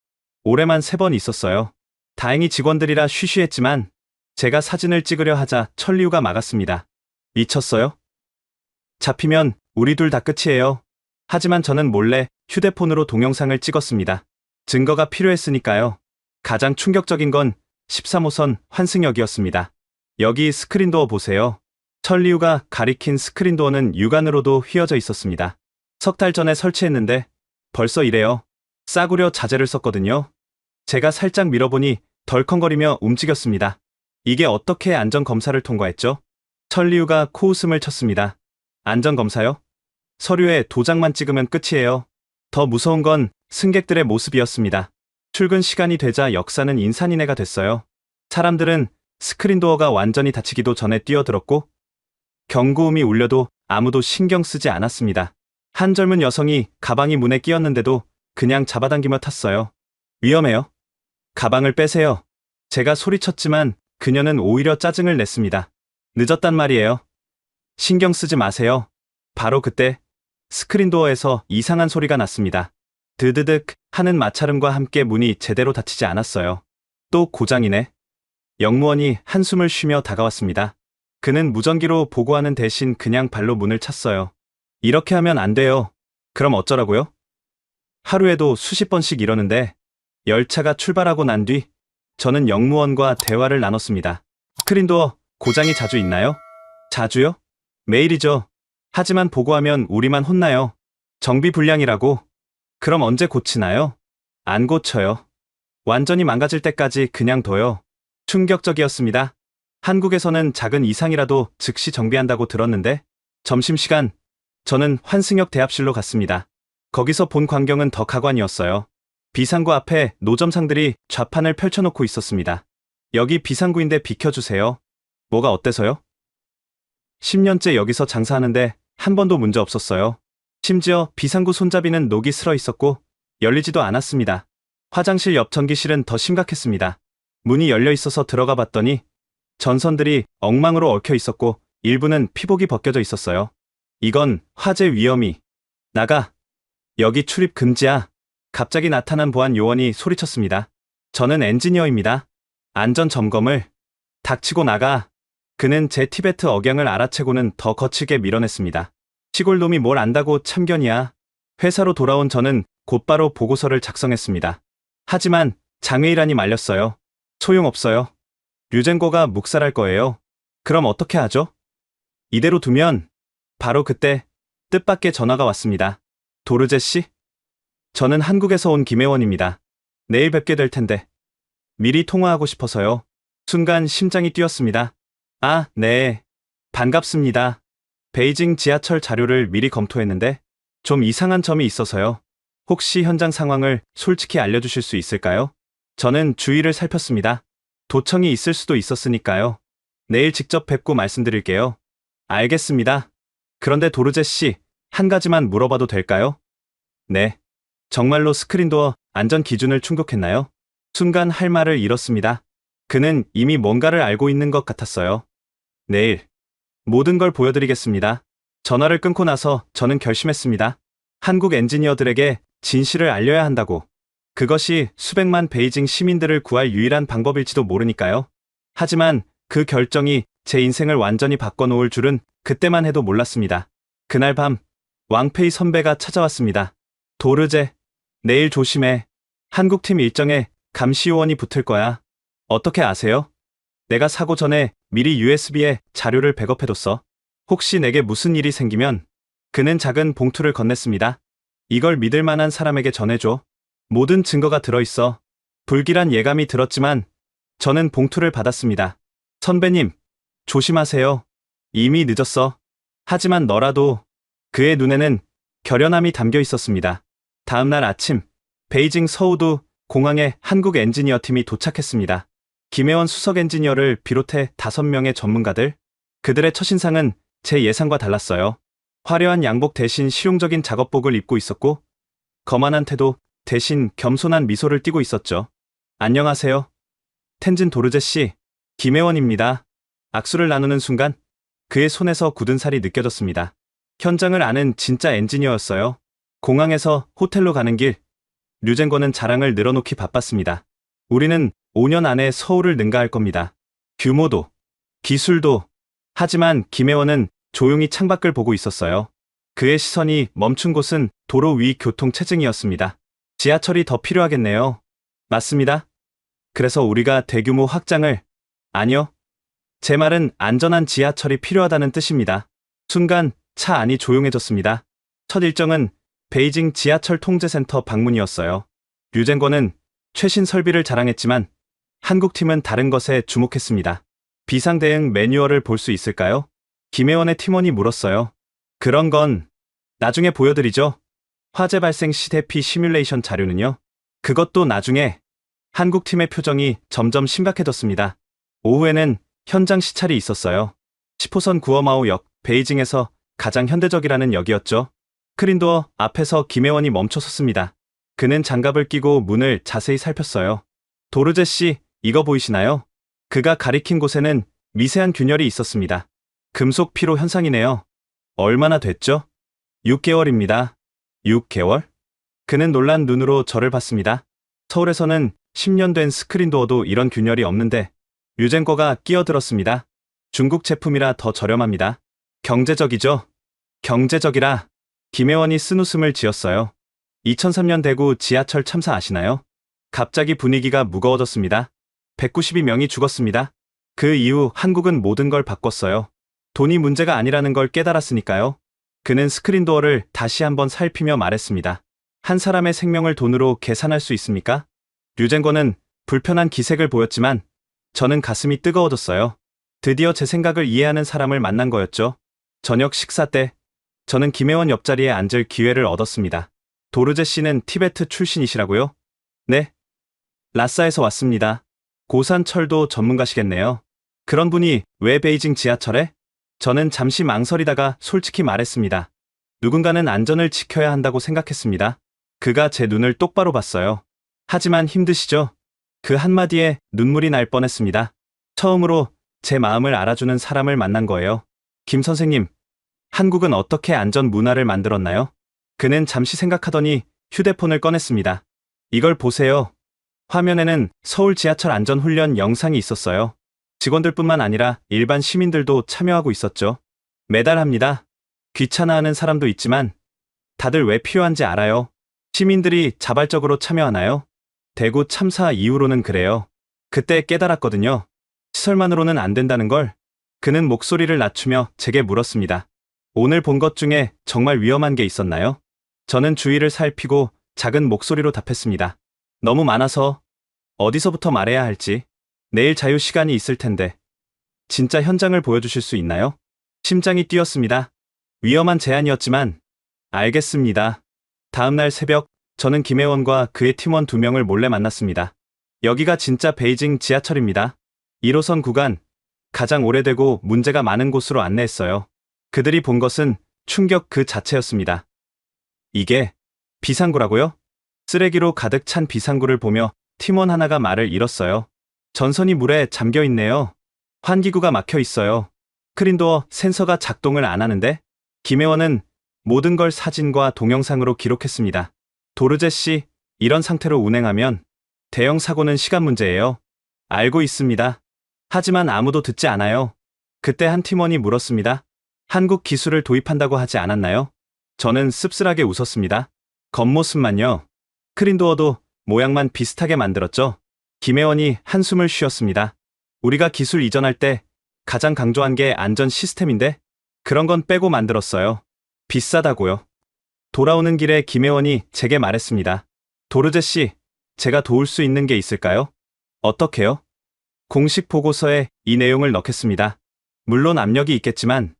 올해만 3번 있었어요. 다행히 직원들이라 쉬쉬했지만 제가 사진을 찍으려 하자 천리우가 막았습니다. 미쳤어요? 잡히면 우리 둘 다 끝이에요. 하지만 저는 몰래 휴대폰으로 동영상을 찍었습니다. 증거가 필요했으니까요. 가장 충격적인 건 13호선 환승역이었습니다. 여기 스크린도어 보세요. 천리우가 가리킨 스크린도어는 육안으로도 휘어져 있었습니다. 석 달 전에 설치했는데 벌써 이래요. 싸구려 자재를 썼거든요. 제가 살짝 밀어보니 덜컹거리며 움직였습니다. 이게 어떻게 안전검사를 통과했죠? 천리우가 코웃음을 쳤습니다. 안전검사요? 서류에 도장만 찍으면 끝이에요. 더 무서운 건 승객들의 모습이었습니다. 출근 시간이 되자 역사는 인산인해가 됐어요. 사람들은 스크린도어가 완전히 닫히기도 전에 뛰어들었고 경고음이 울려도 아무도 신경 쓰지 않았습니다. 한 젊은 여성이 가방이 문에 끼었는데도 그냥 잡아당기며 탔어요. 위험해요. 가방을 빼세요. 제가 소리쳤지만 그녀는 오히려 짜증을 냈습니다. 늦었단 말이에요. 신경 쓰지 마세요. 바로 그때 스크린도어에서 이상한 소리가 났습니다. 드드득 하는 마찰음과 함께 문이 제대로 닫히지 않았어요. 또 고장이네. 영무원이 한숨을 쉬며 다가왔습니다. 그는 무전기로 보고하는 대신 그냥 발로 문을 찼어요. 이렇게 하면 안 돼요. 그럼 어쩌라고요? 하루에도 수십 번씩 이러는데 열차가 출발하고 난 뒤 저는 영무원과 대화를 나눴습니다. 스크린도어 고장이 자주 있나요? 자주요? 매일이죠. 하지만 보고하면 우리만 혼나요. 정비 불량이라고. 그럼 언제 고치나요? 안 고쳐요. 완전히 망가질 때까지 그냥 둬요. 충격적이었습니다. 한국에서는 작은 이상이라도 즉시 정비한다고 들었는데 점심시간 저는 환승역 대합실로 갔습니다. 거기서 본 광경은 더 가관이었어요. 비상구 앞에 노점상들이 좌판을 펼쳐놓고 있었습니다. 여기 비상구인데 비켜주세요. 뭐가 어때서요? 10년째 여기서 장사하는데 한 번도 문제 없었어요. 심지어 비상구 손잡이는 녹이 슬어 있었고 열리지도 않았습니다. 화장실 옆 전기실은 더 심각했습니다. 문이 열려 있어서 들어가 봤더니 전선들이 엉망으로 얽혀 있었고 일부는 피복이 벗겨져 있었어요. 이건 화재 위험이. 나가. 여기 출입 금지야. 갑자기 나타난 보안 요원이 소리쳤습니다. 저는 엔지니어입니다. 안전 점검을. 닥치고 나가. 그는 제 티베트 억양을 알아채고는 더 거칠게 밀어냈습니다. 시골놈이 뭘 안다고 참견이야. 회사로 돌아온 저는 곧바로 보고서를 작성했습니다. 하지만 장외일안이 말렸어요. 소용없어요. 류젠거가 묵살할 거예요. 그럼 어떻게 하죠? 이대로 두면. 바로 그때 뜻밖의 전화가 왔습니다. 도르제 씨? 저는 한국에서 온 김혜원입니다. 내일 뵙게 될 텐데. 미리 통화하고 싶어서요. 순간 심장이 뛰었습니다. 아, 네. 반갑습니다. 베이징 지하철 자료를 미리 검토했는데 좀 이상한 점이 있어서요. 혹시 현장 상황을 솔직히 알려주실 수 있을까요? 저는 주위를 살폈습니다. 도청이 있을 수도 있었으니까요. 내일 직접 뵙고 말씀드릴게요. 알겠습니다. 그런데 도르제 씨, 한 가지만 물어봐도 될까요? 네. 정말로 스크린도어 안전 기준을 충족했나요? 순간 할 말을 잃었습니다. 그는 이미 뭔가를 알고 있는 것 같았어요. 내일 모든 걸 보여드리겠습니다. 전화를 끊고 나서 저는 결심했습니다. 한국 엔지니어들에게 진실을 알려야 한다고. 그것이 수백만 베이징 시민들을 구할 유일한 방법일지도 모르니까요. 하지만 그 결정이 제 인생을 완전히 바꿔놓을 줄은 그때만 해도 몰랐습니다. 그날 밤 왕페이 선배가 찾아왔습니다. 도르제, 내일 조심해. 한국팀 일정에 감시요원이 붙을 거야. 어떻게 아세요? 내가 사고 전에 미리 USB에 자료를 백업해뒀어. 혹시 내게 무슨 일이 생기면. 그는 작은 봉투를 건넸습니다. 이걸 믿을 만한 사람에게 전해줘. 모든 증거가 들어있어. 불길한 예감이 들었지만 저는 봉투를 받았습니다. 선배님, 조심하세요. 이미 늦었어. 하지만 너라도. 그의 눈에는 결연함이 담겨 있었습니다. 다음 날 아침, 베이징 서우두 공항에 한국 엔지니어 팀이 도착했습니다. 김혜원 수석 엔지니어를 비롯해 5명의 전문가들. 그들의 첫인상은 제 예상과 달랐어요. 화려한 양복 대신 실용적인 작업복을 입고 있었고 거만한 태도 대신 겸손한 미소를 띠고 있었죠. 안녕하세요. 텐진 도르제 씨, 김혜원입니다. 악수를 나누는 순간 그의 손에서 굳은 살이 느껴졌습니다. 현장을 아는 진짜 엔지니어였어요. 공항에서 호텔로 가는 길, 류젠거는 자랑을 늘어놓기 바빴습니다. 우리는 5년 안에 서울을 능가할 겁니다. 규모도, 기술도. 하지만 김혜원은 조용히 창밖을 보고 있었어요. 그의 시선이 멈춘 곳은 도로 위 교통 체증이었습니다. 지하철이 더 필요하겠네요. 맞습니다. 그래서 우리가 대규모 확장을. 아니요. 제 말은 안전한 지하철이 필요하다는 뜻입니다. 순간 차 안이 조용해졌습니다. 첫 일정은 베이징 지하철 통제센터 방문이었어요. 류젠거는 최신 설비를 자랑했지만 한국팀은 다른 것에 주목했습니다. 비상대응 매뉴얼을 볼 수 있을까요? 김혜원의 팀원이 물었어요. 그런 건 나중에 보여드리죠. 화재 발생 시 대피 시뮬레이션 자료는요. 그것도 나중에. 한국팀의 표정이 점점 심각해졌습니다. 오후에는 현장 시찰이 있었어요. 10호선 구어마오역, 베이징에서 가장 현대적이라는 역이었죠. 스크린도어 앞에서 김혜원이 멈춰섰습니다. 그는 장갑을 끼고 문을 자세히 살폈어요. 도르제 씨, 이거 보이시나요? 그가 가리킨 곳에는 미세한 균열이 있었습니다. 금속 피로 현상이네요. 얼마나 됐죠? 6개월입니다. 6개월? 그는 놀란 눈으로 저를 봤습니다. 서울에서는 10년 된 스크린도어도 이런 균열이 없는데 유젠거가 끼어들었습니다. 중국 제품이라 더 저렴합니다. 경제적이죠? 경제적이라. 김혜원이 쓴웃음을 지었어요. 2003년 대구 지하철 참사 아시나요? 갑자기 분위기가 무거워졌습니다. 192명이 죽었습니다. 그 이후 한국은 모든 걸 바꿨어요. 돈이 문제가 아니라는 걸 깨달았으니까요. 그는 스크린도어를 다시 한번 살피며 말했습니다. 한 사람의 생명을 돈으로 계산할 수 있습니까? 류젠거는 불편한 기색을 보였지만 저는 가슴이 뜨거워졌어요. 드디어 제 생각을 이해하는 사람을 만난 거였죠. 저녁 식사 때 저는 김혜원 옆자리에 앉을 기회를 얻었습니다. 도르제 씨는 티베트 출신이시라고요? 네. 라싸에서 왔습니다. 고산 철도 전문가시겠네요. 그런 분이 왜 베이징 지하철에? 저는 잠시 망설이다가 솔직히 말했습니다. 누군가는 안전을 지켜야 한다고 생각했습니다. 그가 제 눈을 똑바로 봤어요. 하지만 힘드시죠? 그 한마디에 눈물이 날 뻔했습니다. 처음으로 제 마음을 알아주는 사람을 만난 거예요. 김 선생님, 한국은 어떻게 안전 문화를 만들었나요? 그는 잠시 생각하더니 휴대폰을 꺼냈습니다. 이걸 보세요. 화면에는 서울 지하철 안전훈련 영상이 있었어요. 직원들뿐만 아니라 일반 시민들도 참여하고 있었죠. 매달 합니다. 귀찮아하는 사람도 있지만 다들 왜 필요한지 알아요. 시민들이 자발적으로 참여하나요? 대구 참사 이후로는 그래요. 그때 깨달았거든요. 시설만으로는 안 된다는 걸. 그는 목소리를 낮추며 제게 물었습니다. 오늘 본 것 중에 정말 위험한 게 있었나요? 저는 주위를 살피고 작은 목소리로 답했습니다. 너무 많아서 어디서부터 말해야 할지. 내일 자유 시간이 있을 텐데. 진짜 현장을 보여주실 수 있나요? 심장이 뛰었습니다. 위험한 제안이었지만 알겠습니다. 다음날 새벽 저는 김혜원과 그의 팀원 2명을 몰래 만났습니다. 여기가 진짜 베이징 지하철입니다. 1호선 구간, 가장 오래되고 문제가 많은 곳으로 안내했어요. 그들이 본 것은 충격 그 자체였습니다. 이게 비상구라고요? 쓰레기로 가득 찬 비상구를 보며 팀원 하나가 말을 잃었어요. 전선이 물에 잠겨 있네요. 환기구가 막혀 있어요. 스크린도어 센서가 작동을 안 하는데? 김혜원은 모든 걸 사진과 동영상으로 기록했습니다. 도르제 씨, 이런 상태로 운행하면 대형 사고는 시간 문제예요. 알고 있습니다. 하지만 아무도 듣지 않아요. 그때 한 팀원이 물었습니다. 한국 기술을 도입한다고 하지 않았나요? 저는 씁쓸하게 웃었습니다. 겉모습만요. 스크린도어도 모양만 비슷하게 만들었죠. 김혜원이 한숨을 쉬었습니다. 우리가 기술 이전할 때 가장 강조한 게 안전 시스템인데 그런 건 빼고 만들었어요. 비싸다고요. 돌아오는 길에 김혜원이 제게 말했습니다. 도르제 씨, 제가 도울 수 있는 게 있을까요? 어떻게요? 공식 보고서에 이 내용을 넣겠습니다. 물론 압력이 있겠지만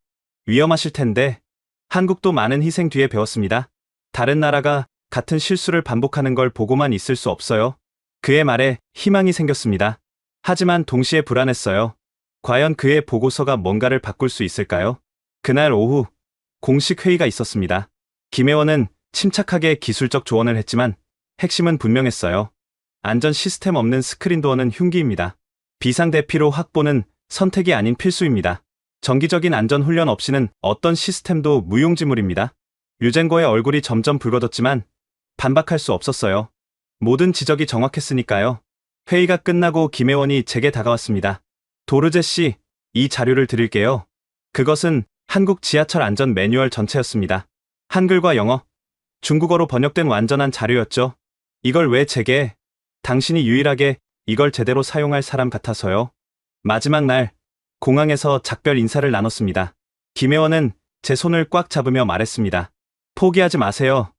위험하실 텐데 한국도 많은 희생 뒤에 배웠습니다. 다른 나라가 같은 실수를 반복하는 걸 보고만 있을 수 없어요. 그의 말에 희망이 생겼습니다. 하지만 동시에 불안했어요. 과연 그의 보고서가 뭔가를 바꿀 수 있을까요? 그날 오후 공식 회의가 있었습니다. 김혜원은 침착하게 기술적 조언을 했지만 핵심은 분명했어요. 안전 시스템 없는 스크린도어는 흉기입니다. 비상 대피로 확보는 선택이 아닌 필수입니다. 정기적인 안전 훈련 없이는 어떤 시스템도 무용지물입니다. 류젠거의 얼굴이 점점 붉어졌지만 반박할 수 없었어요. 모든 지적이 정확했으니까요. 회의가 끝나고 김혜원이 제게 다가왔습니다. 도르제 씨, 이 자료를 드릴게요. 그것은 한국 지하철 안전 매뉴얼 전체였습니다. 한글과 영어, 중국어로 번역된 완전한 자료였죠. 이걸 왜 제게? 당신이 유일하게 이걸 제대로 사용할 사람 같아서요. 마지막 날 공항에서 작별 인사를 나눴습니다. 김혜원은 제 손을 꽉 잡으며 말했습니다. 포기하지 마세요.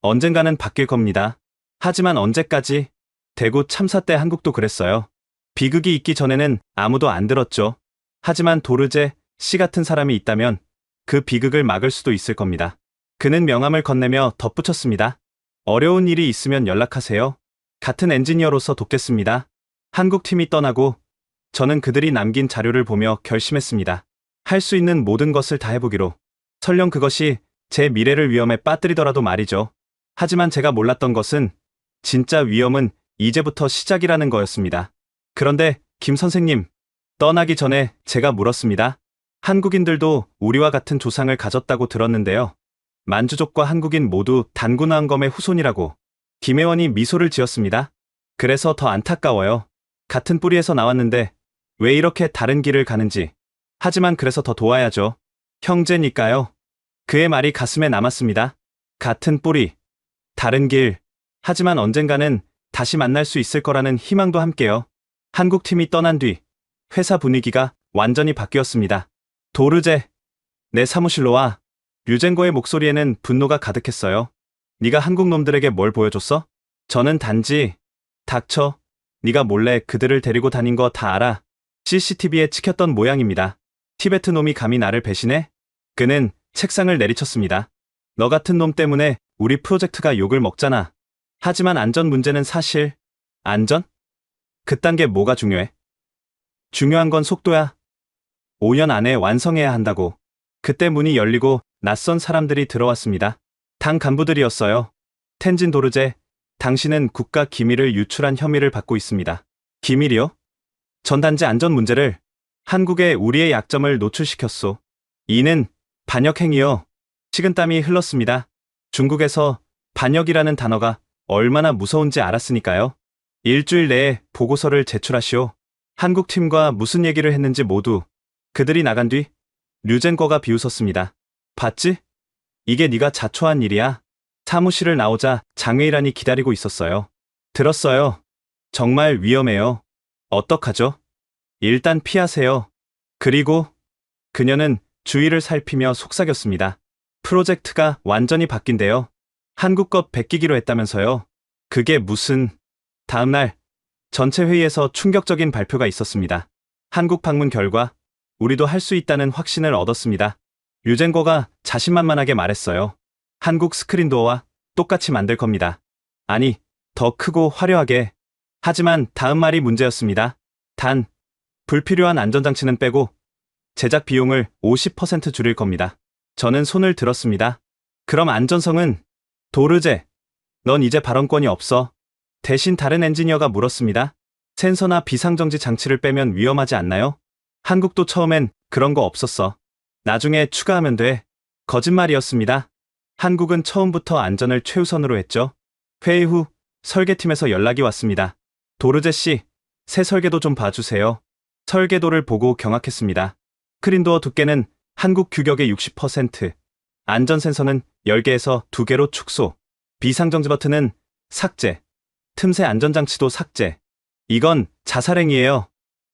언젠가는 바뀔 겁니다. 하지만 언제까지? 대구 참사 때 한국도 그랬어요. 비극이 있기 전에는 아무도 안 들었죠. 하지만 도르제 씨 같은 사람이 있다면 그 비극을 막을 수도 있을 겁니다. 그는 명함을 건네며 덧붙였습니다. 어려운 일이 있으면 연락하세요. 같은 엔지니어로서 돕겠습니다. 한국팀이 떠나고 저는 그들이 남긴 자료를 보며 결심했습니다. 할 수 있는 모든 것을 다 해보기로. 설령 그것이 제 미래를 위험에 빠뜨리더라도 말이죠. 하지만 제가 몰랐던 것은 진짜 위험은 이제부터 시작이라는 거였습니다. 그런데 김 선생님, 떠나기 전에 제가 물었습니다. 한국인들도 우리와 같은 조상을 가졌다고 들었는데요. 만주족과 한국인 모두 단군왕검의 후손이라고. 김혜원이 미소를 지었습니다. 그래서 더 안타까워요. 같은 뿌리에서 나왔는데 왜 이렇게 다른 길을 가는지. 하지만 그래서 더 도와야죠. 형제니까요. 그의 말이 가슴에 남았습니다. 같은 뿌리, 다른 길. 하지만 언젠가는 다시 만날 수 있을 거라는 희망도 함께요. 한국팀이 떠난 뒤 회사 분위기가 완전히 바뀌었습니다. 도르제, 내 사무실로 와. 류젠거의 목소리에는 분노가 가득했어요. 네가 한국 놈들에게 뭘 보여줬어? 저는 단지 닥쳐. 네가 몰래 그들을 데리고 다닌 거 다 알아. CCTV에 찍혔던 모양입니다. 티베트 놈이 감히 나를 배신해? 그는 책상을 내리쳤습니다. 너 같은 놈 때문에 우리 프로젝트가 욕을 먹잖아. 하지만 안전 문제는 사실. 안전? 그딴 게 뭐가 중요해? 중요한 건 속도야. 5년 안에 완성해야 한다고. 그때 문이 열리고 낯선 사람들이 들어왔습니다. 당 간부들이었어요. 텐진 도르제, 당신은 국가 기밀을 유출한 혐의를 받고 있습니다. 기밀이요? 전단지 안전 문제를. 한국에 우리의 약점을 노출시켰소. 이는 반역행위요. 식은땀이 흘렀습니다. 중국에서 반역이라는 단어가 얼마나 무서운지 알았으니까요. 일주일 내에 보고서를 제출하시오. 한국팀과 무슨 얘기를 했는지 모두. 그들이 나간 뒤 류젠거가 비웃었습니다. 봤지? 이게 네가 자초한 일이야. 사무실을 나오자 장외일환이 기다리고 있었어요. 들었어요. 정말 위험해요. 어떡하죠? 일단 피하세요. 그리고 그녀는 주위를 살피며 속삭였습니다. 프로젝트가 완전히 바뀐대요. 한국 것 베끼기로 했다면서요. 그게 무슨... 다음날 전체 회의에서 충격적인 발표가 있었습니다. 한국 방문 결과 우리도 할 수 있다는 확신을 얻었습니다. 류젠거가 자신만만하게 말했어요. 한국 스크린도어와 똑같이 만들 겁니다. 아니, 더 크고 화려하게. 하지만 다음 말이 문제였습니다. 단, 불필요한 안전장치는 빼고 제작 비용을 50% 줄일 겁니다. 저는 손을 들었습니다. 그럼 안전성은? 도르제, 넌 이제 발언권이 없어. 대신 다른 엔지니어가 물었습니다. 센서나 비상정지 장치를 빼면 위험하지 않나요? 한국도 처음엔 그런 거 없었어. 나중에 추가하면 돼. 거짓말이었습니다. 한국은 처음부터 안전을 최우선으로 했죠. 회의 후 설계팀에서 연락이 왔습니다. 도르제 씨, 새 설계도 좀 봐주세요. 설계도를 보고 경악했습니다. 스크린도어 두께는 한국 규격의 60%, 안전 센서는 10개에서 2개로 축소, 비상정지 버튼은 삭제, 틈새 안전장치도 삭제. 이건 자살행위예요.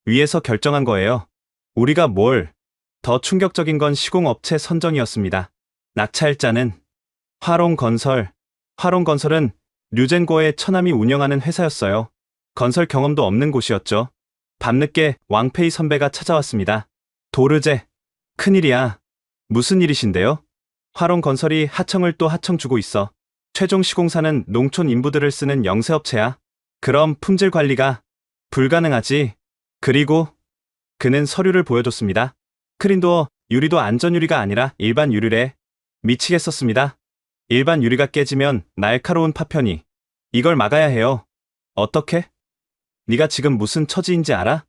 위에서 결정한 거예요. 우리가 뭘... 더 충격적인 건 시공업체 선정이었습니다. 낙찰자는 화롱건설. 화롱건설은 류젠거의 처남이 운영하는 회사였어요. 건설 경험도 없는 곳이었죠. 밤늦게 왕페이 선배가 찾아왔습니다. 도르제, 큰일이야. 무슨 일이신데요? 화롱건설이 하청을 또 하청 주고 있어. 최종 시공사는 농촌 인부들을 쓰는 영세업체야. 그럼 품질 관리가 불가능하지. 그리고 그는 서류를 보여줬습니다. 스크린도어 유리도 안전유리가 아니라 일반 유리래. 미치겠었습니다. 일반 유리가 깨지면 날카로운 파편이. 이걸 막아야 해요. 어떻게? 네가 지금 무슨 처지인지 알아?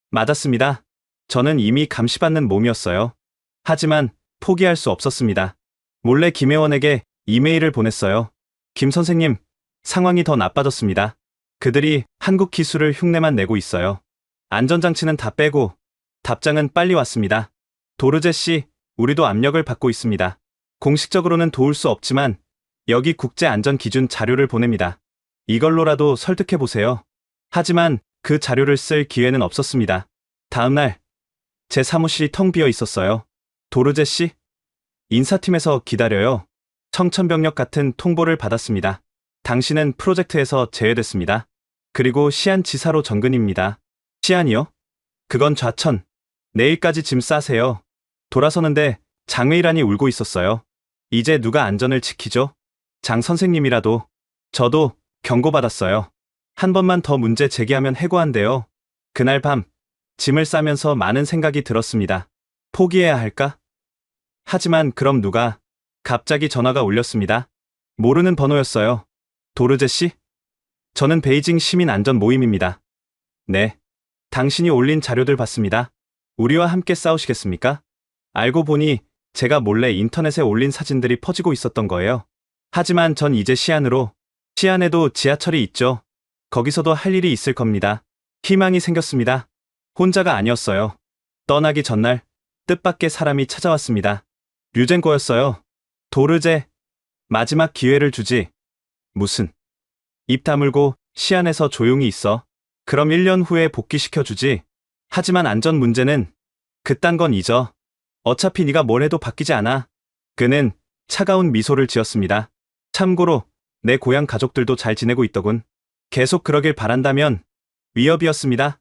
맞았습니다. 저는 이미 감시받는 몸이었어요. 하지만 포기할 수 없었습니다. 몰래 김혜원에게 이메일을 보냈어요. 김 선생님, 상황이 더 나빠졌습니다. 그들이 한국 기술을 흉내만 내고 있어요. 안전장치는 다 빼고. 답장은 빨리 왔습니다. 도르제 씨, 우리도 압력을 받고 있습니다. 공식적으로는 도울 수 없지만 여기 국제안전기준 자료를 보냅니다. 이걸로라도 설득해보세요. 하지만 그 자료를 쓸 기회는 없었습니다. 다음날 제 사무실이 텅 비어 있었어요. 도르제 씨? 인사팀에서 기다려요. 청천벽력 같은 통보를 받았습니다. 당신은 프로젝트에서 제외됐습니다. 그리고 시안 지사로 정근입니다. 시안이요? 그건 좌천. 내일까지 짐 싸세요. 돌아서는데 장외일환이 울고 있었어요. 이제 누가 안전을 지키죠? 장 선생님이라도. 저도 경고받았어요. 한 번만 더 문제 제기하면 해고한대요. 그날 밤 짐을 싸면서 많은 생각이 들었습니다. 포기해야 할까? 하지만 그럼 누가? 갑자기 전화가 울렸습니다. 모르는 번호였어요. 도르제 씨? 저는 베이징 시민 안전 모임입니다. 네. 당신이 올린 자료들 봤습니다. 우리와 함께 싸우시겠습니까? 알고 보니 제가 몰래 인터넷에 올린 사진들이 퍼지고 있었던 거예요. 하지만 전 이제 시안으로. 시안에도 지하철이 있죠. 거기서도 할 일이 있을 겁니다. 희망이 생겼습니다. 혼자가 아니었어요. 떠나기 전날 뜻밖의 사람이 찾아왔습니다. 류젠코였어요. 도르제, 마지막 기회를 주지. 무슨. 입 다물고 시안에서 조용히 있어. 그럼 1년 후에 복귀시켜주지. 하지만 안전 문제는 그딴 건 잊어. 어차피 네가 뭘 해도 바뀌지 않아. 그는 차가운 미소를 지었습니다. 참고로 내 고향 가족들도 잘 지내고 있더군. 계속 그러길 바란다면. 위협이었습니다.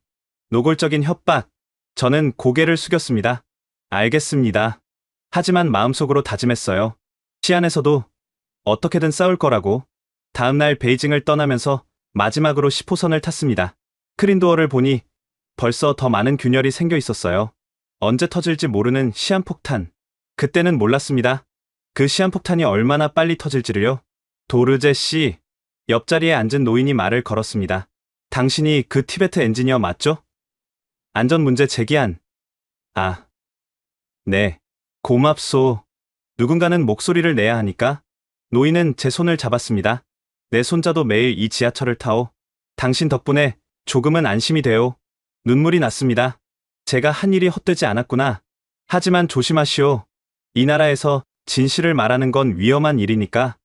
노골적인 협박. 저는 고개를 숙였습니다. 알겠습니다. 하지만 마음속으로 다짐했어요. 시안에서도 어떻게든 싸울 거라고. 다음날 베이징을 떠나면서 마지막으로 10호선을 탔습니다. 크린도어를 보니 벌써 더 많은 균열이 생겨 있었어요. 언제 터질지 모르는 시한폭탄. 그때는 몰랐습니다. 그 시한폭탄이 얼마나 빨리 터질지를요. 도르제 씨. 옆자리에 앉은 노인이 말을 걸었습니다. 당신이 그 티베트 엔지니어 맞죠? 안전 문제 제기한. 아. 네. 고맙소. 누군가는 목소리를 내야 하니까. 노인은 제 손을 잡았습니다. 내 손자도 매일 이 지하철을 타오. 당신 덕분에 조금은 안심이 돼요. 눈물이 났습니다. 제가 한 일이 헛되지 않았구나. 하지만 조심하시오. 이 나라에서 진실을 말하는 건 위험한 일이니까.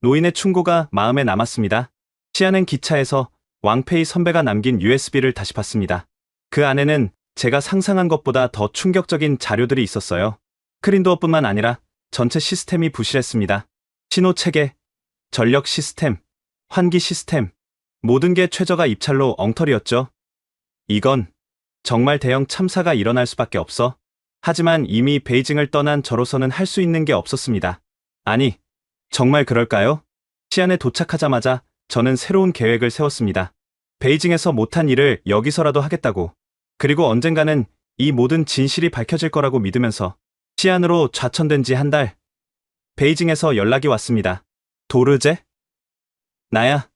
노인의 충고가 마음에 남았습니다. 시안행 기차에서 왕페이 선배가 남긴 USB를 다시 봤습니다. 그 안에는 제가 상상한 것보다 더 충격적인 자료들이 있었어요. 크린도어뿐만 아니라 전체 시스템이 부실했습니다. 신호 체계, 전력 시스템, 환기 시스템, 모든 게 최저가 입찰로 엉터리였죠. 이건 정말 대형 참사가 일어날 수밖에 없어. 하지만 이미 베이징을 떠난 저로서는 할 수 있는 게 없었습니다. 아니, 정말 그럴까요? 시안에 도착하자마자 저는 새로운 계획을 세웠습니다. 베이징에서 못한 일을 여기서라도 하겠다고. 그리고 언젠가는 이 모든 진실이 밝혀질 거라고 믿으면서 시안으로 좌천된 지 한 달. 베이징에서 연락이 왔습니다. 도르제? 나야.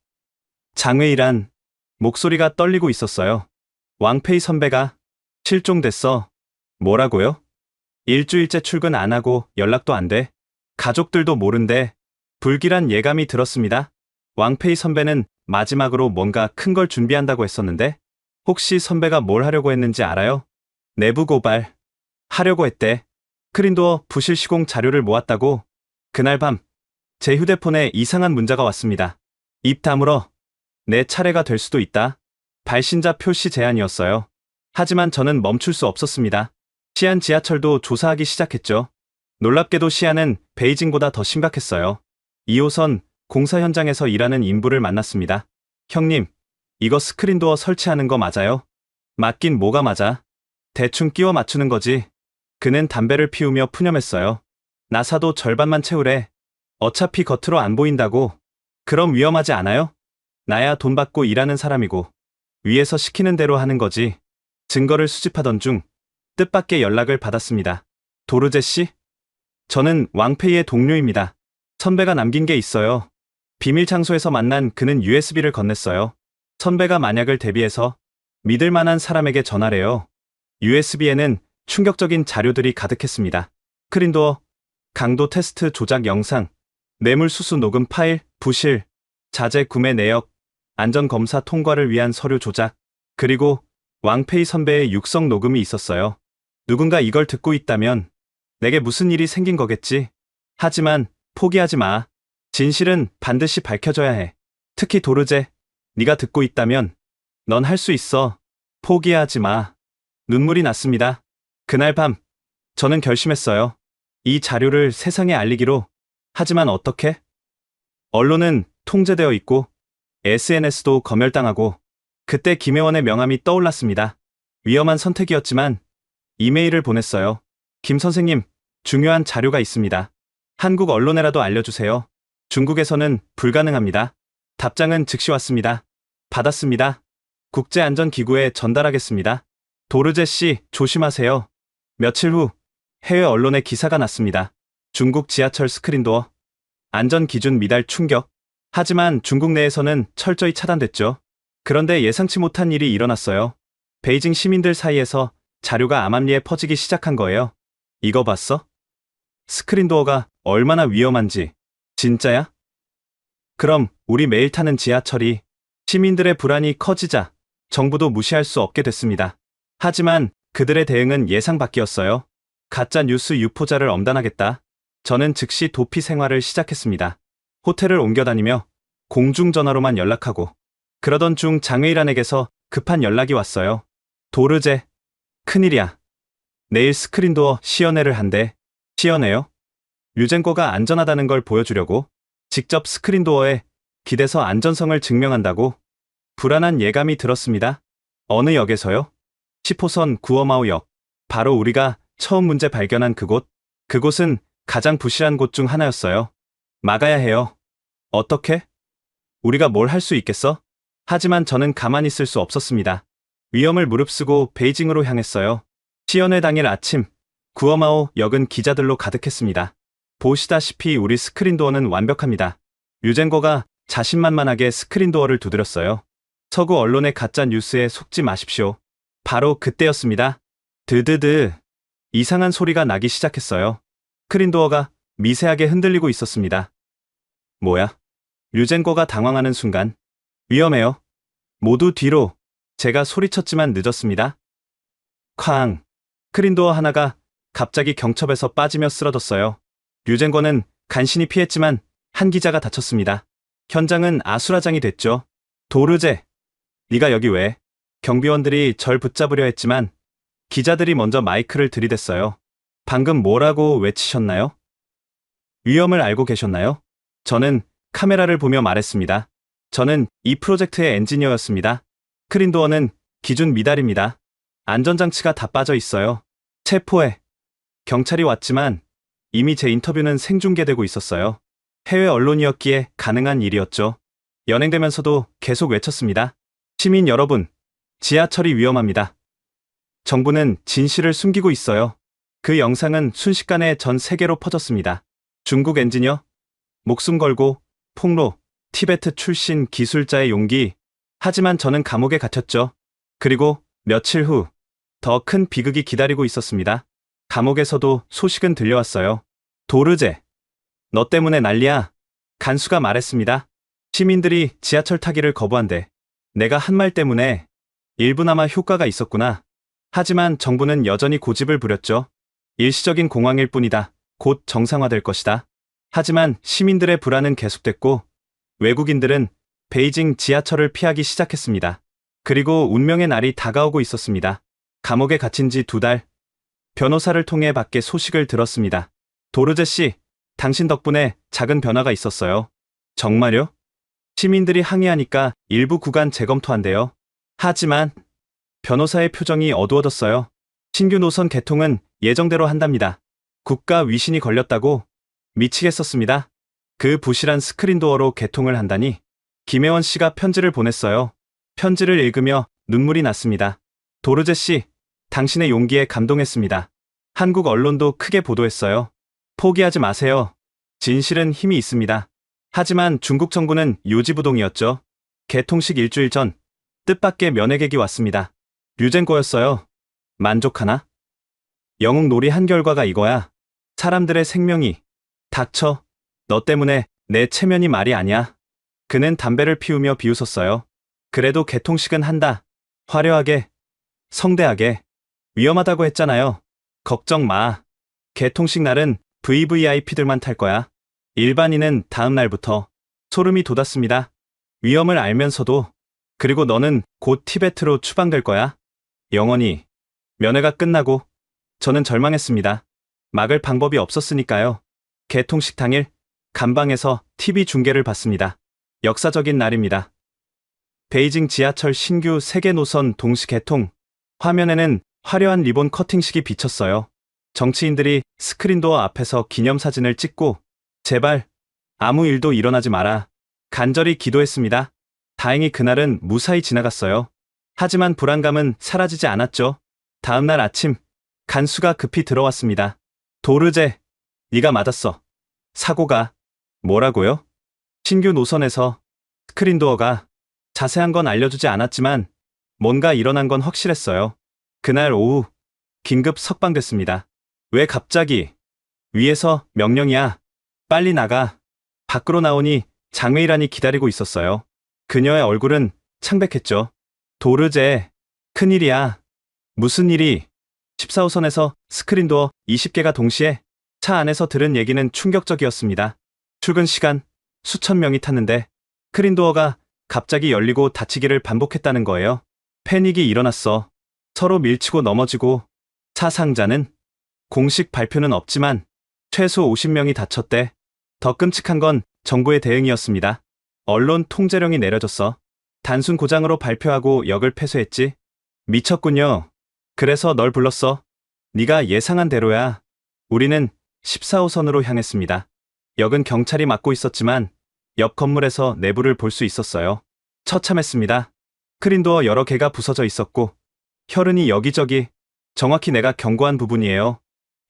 장웨이란. 목소리가 떨리고 있었어요. 왕페이 선배가 실종됐어. 뭐라고요? 일주일째 출근 안 하고 연락도 안 돼. 가족들도 모른대. 불길한 예감이 들었습니다. 왕페이 선배는 마지막으로 뭔가 큰 걸 준비한다고 했었는데 혹시 선배가 뭘 하려고 했는지 알아요? 내부 고발. 하려고 했대. 크린도어 부실 시공 자료를 모았다고. 그날 밤 제 휴대폰에 이상한 문자가 왔습니다. 입 다물어. 내 차례가 될 수도 있다. 발신자 표시 제한이었어요. 하지만 저는 멈출 수 없었습니다. 시안 지하철도 조사하기 시작했죠. 놀랍게도 시안은 베이징보다 더 심각했어요. 2호선 공사 현장에서 일하는 인부를 만났습니다. 형님, 이거 스크린도어 설치하는 거 맞아요? 맞긴 뭐가 맞아? 대충 끼워 맞추는 거지. 그는 담배를 피우며 푸념했어요. 나사도 절반만 채우래. 어차피 겉으로 안 보인다고. 그럼 위험하지 않아요? 나야 돈 받고 일하는 사람이고 위에서 시키는 대로 하는 거지. 증거를 수집하던 중 뜻밖의 연락을 받았습니다. 도르제 씨? 저는 왕페이의 동료입니다. 선배가 남긴 게 있어요. 비밀 장소에서 만난 그는 USB를 건넸어요. 선배가 만약을 대비해서 믿을 만한 사람에게 전하래요. USB에는 충격적인 자료들이 가득했습니다. 크린도어, 강도 테스트 조작 영상, 뇌물 수수 녹음 파일, 부실, 자재 구매 내역, 안전검사 통과를 위한 서류 조작, 그리고 왕페이 선배의 육성 녹음이 있었어요. 누군가 이걸 듣고 있다면 내게 무슨 일이 생긴 거겠지. 하지만 포기하지 마. 진실은 반드시 밝혀져야 해. 특히 도르제, 네가 듣고 있다면 넌 할 수 있어. 포기하지 마. 눈물이 났습니다. 그날 밤 저는 결심했어요. 이 자료를 세상에 알리기로. 하지만 어떻게? 언론은 통제되어 있고 SNS도 검열당하고 그때 김혜원의 명함이 떠올랐습니다. 위험한 선택이었지만 이메일을 보냈어요. 김 선생님, 중요한 자료가 있습니다. 한국 언론에라도 알려주세요. 중국에서는 불가능합니다. 답장은 즉시 왔습니다. 받았습니다. 국제안전기구에 전달하겠습니다. 도르제 씨, 조심하세요. 며칠 후 해외 언론에 기사가 났습니다. 중국 지하철 스크린도어 안전기준 미달 충격. 하지만 중국 내에서는 철저히 차단됐죠. 그런데 예상치 못한 일이 일어났어요. 베이징 시민들 사이에서 자료가 암암리에 퍼지기 시작한 거예요. 이거 봤어? 스크린도어가 얼마나 위험한지. 진짜야? 그럼 우리 매일 타는 지하철이 시민들의 불안이 커지자 정부도 무시할 수 없게 됐습니다. 하지만 그들의 대응은 예상 밖이었어요. 가짜 뉴스 유포자를 엄단하겠다. 저는 즉시 도피 생활을 시작했습니다. 호텔을 옮겨 다니며 공중전화로만 연락하고 그러던 중 장의란에게서 급한 연락이 왔어요. 도르제, 큰일이야. 내일 스크린도어 시연회를 한대. 시연회요? 유젠거가 안전하다는 걸 보여주려고 직접 스크린도어에 기대서 안전성을 증명한다고 불안한 예감이 들었습니다. 어느 역에서요? 10호선 구어마오역. 바로 우리가 처음 문제 발견한 그곳. 그곳은 가장 부실한 곳 중 하나였어요. 막아야 해요. 어떻게? 우리가 뭘 할 수 있겠어? 하지만 저는 가만히 있을 수 없었습니다. 위험을 무릅쓰고 베이징으로 향했어요. 시연회 당일 아침, 구어마오 역은 기자들로 가득했습니다. 보시다시피 우리 스크린도어는 완벽합니다. 유젠거가 자신만만하게 스크린도어를 두드렸어요. 서구 언론의 가짜 뉴스에 속지 마십시오. 바로 그때였습니다. 드드드. 이상한 소리가 나기 시작했어요. 스크린도어가 미세하게 흔들리고 있었습니다. 뭐야? 유젠거가 당황하는 순간. 위험해요. 모두 뒤로. 제가 소리쳤지만 늦었습니다. 쾅. 스크린도어 하나가 갑자기 경첩에서 빠지며 쓰러졌어요. 유젠거는 간신히 피했지만 한 기자가 다쳤습니다. 현장은 아수라장이 됐죠. 도르제, 네가 여기 왜? 경비원들이 절 붙잡으려 했지만 기자들이 먼저 마이크를 들이댔어요. 방금 뭐라고 외치셨나요? 위험을 알고 계셨나요? 저는 카메라를 보며 말했습니다. 저는 이 프로젝트의 엔지니어였습니다. 스크린도어는 기준 미달입니다. 안전장치가 다 빠져 있어요. 체포해. 경찰이 왔지만 이미 제 인터뷰는 생중계되고 있었어요. 해외 언론이었기에 가능한 일이었죠. 연행되면서도 계속 외쳤습니다. 시민 여러분, 지하철이 위험합니다. 정부는 진실을 숨기고 있어요. 그 영상은 순식간에 전 세계로 퍼졌습니다. 중국 엔지니어, 목숨 걸고 폭로, 티베트 출신 기술자의 용기. 하지만 저는 감옥에 갇혔죠. 그리고 며칠 후 더 큰 비극이 기다리고 있었습니다. 감옥에서도 소식은 들려왔어요. 도르제, 너 때문에 난리야. 간수가 말했습니다. 시민들이 지하철 타기를 거부한대. 내가 한 말 때문에 일부나마 효과가 있었구나. 하지만 정부는 여전히 고집을 부렸죠. 일시적인 공황일 뿐이다. 곧 정상화될 것이다. 하지만 시민들의 불안은 계속됐고 외국인들은 베이징 지하철을 피하기 시작했습니다. 그리고 운명의 날이 다가오고 있었습니다. 감옥에 갇힌 지 2달. 변호사를 통해 밖에 소식을 들었습니다. 도르제 씨, 당신 덕분에 작은 변화가 있었어요. 정말요? 시민들이 항의하니까 일부 구간 재검토한대요. 하지만 변호사의 표정이 어두워졌어요. 신규 노선 개통은 예정대로 한답니다. 국가 위신이 걸렸다고 미치겠었습니다. 그 부실한 스크린도어로 개통을 한다니. 김혜원 씨가 편지를 보냈어요. 편지를 읽으며 눈물이 났습니다. 도르제 씨, 당신의 용기에 감동했습니다. 한국 언론도 크게 보도했어요. 포기하지 마세요. 진실은 힘이 있습니다. 하지만 중국 정부는 요지부동이었죠. 개통식 일주일 전 뜻밖의 면회객이 왔습니다. 유젠거였어요. 만족하나? 영웅 놀이 한 결과가 이거야. 사람들의 생명이. 닥쳐. 너 때문에 내 체면이 말이 아니야. 그는 담배를 피우며 비웃었어요. 그래도 개통식은 한다. 화려하게. 성대하게. 위험하다고 했잖아요. 걱정 마. 개통식 날은 VVIP들만 탈 거야. 일반인은 다음 날부터. 소름이 돋았습니다. 위험을 알면서도. 그리고 너는 곧 티베트로 추방될 거야. 영원히. 면회가 끝나고 저는 절망했습니다. 막을 방법이 없었으니까요. 개통식 당일 감방에서 TV 중계를 봤습니다. 역사적인 날입니다. 베이징 지하철 신규 세계 노선 동시 개통. 화면에는 화려한 리본 커팅식이 비쳤어요. 정치인들이 스크린도어 앞에서 기념사진을 찍고 제발 아무 일도 일어나지 마라. 간절히 기도했습니다. 다행히 그날은 무사히 지나갔어요. 하지만 불안감은 사라지지 않았죠. 다음날 아침 간수가 급히 들어왔습니다. 도르제, 네가 맞았어. 사고가. 뭐라고요? 신규 노선에서 스크린도어가. 자세한 건 알려주지 않았지만 뭔가 일어난 건 확실했어요. 그날 오후 긴급 석방됐습니다. 왜 갑자기? 위에서 명령이야. 빨리 나가. 밖으로 나오니 장웨이란이 기다리고 있었어요. 그녀의 얼굴은 창백했죠. 도르제, 큰일이야. 무슨 일이? 14호선에서 스크린도어 20개가 동시에. 차 안에서 들은 얘기는 충격적이었습니다. 출근 시간 수천 명이 탔는데 스크린도어가 갑자기 열리고 닫히기를 반복했다는 거예요. 패닉이 일어났어. 서로 밀치고 넘어지고. 사상자는? 공식 발표는 없지만 최소 50명이 다쳤대. 더 끔찍한 건 정부의 대응이었습니다. 언론 통제령이 내려졌어. 단순 고장으로 발표하고 역을 폐쇄했지. 미쳤군요. 그래서 널 불렀어. 네가 예상한 대로야. 우리는 14호선으로 향했습니다. 역은 경찰이 막고 있었지만 옆 건물에서 내부를 볼 수 있었어요. 처참했습니다. 스크린도어 여러 개가 부서져 있었고 혈흔이 여기저기. 정확히 내가 경고한 부분이에요.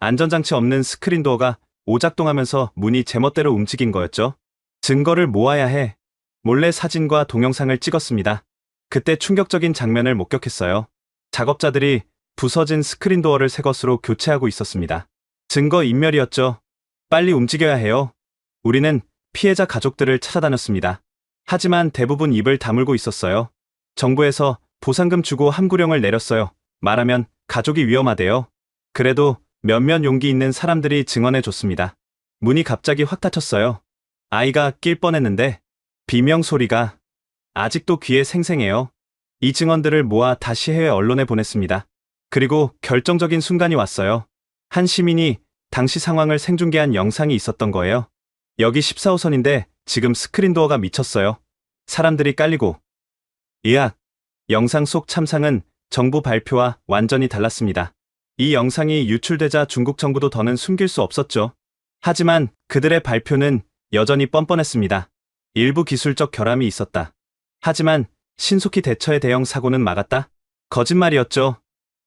안전장치 없는 스크린도어가 오작동하면서 문이 제멋대로 움직인 거였죠. 증거를 모아야 해. 몰래 사진과 동영상을 찍었습니다. 그때 충격적인 장면을 목격했어요. 작업자들이 부서진 스크린도어를 새 것으로 교체하고 있었습니다. 증거 인멸이었죠. 빨리 움직여야 해요. 우리는 피해자 가족들을 찾아다녔습니다. 하지만 대부분 입을 다물고 있었어요. 정부에서 보상금 주고 함구령을 내렸어요. 말하면 가족이 위험하대요. 그래도 몇몇 용기 있는 사람들이 증언해줬습니다. 문이 갑자기 확 닫혔어요. 아이가 낄 뻔했는데 비명 소리가 아직도 귀에 생생해요. 이 증언들을 모아 다시 해외 언론에 보냈습니다. 그리고 결정적인 순간이 왔어요. 한 시민이 당시 상황을 생중계한 영상이 있었던 거예요. 여기 14호선인데 지금 스크린도어가 미쳤어요. 사람들이 깔리고. 의학. 영상 속 참상은 정부 발표와 완전히 달랐습니다. 이 영상이 유출되자 중국 정부도 더는 숨길 수 없었죠. 하지만 그들의 발표는 여전히 뻔뻔했습니다. 일부 기술적 결함이 있었다. 하지만 신속히 대처해 대형 사고는 막았다. 거짓말이었죠.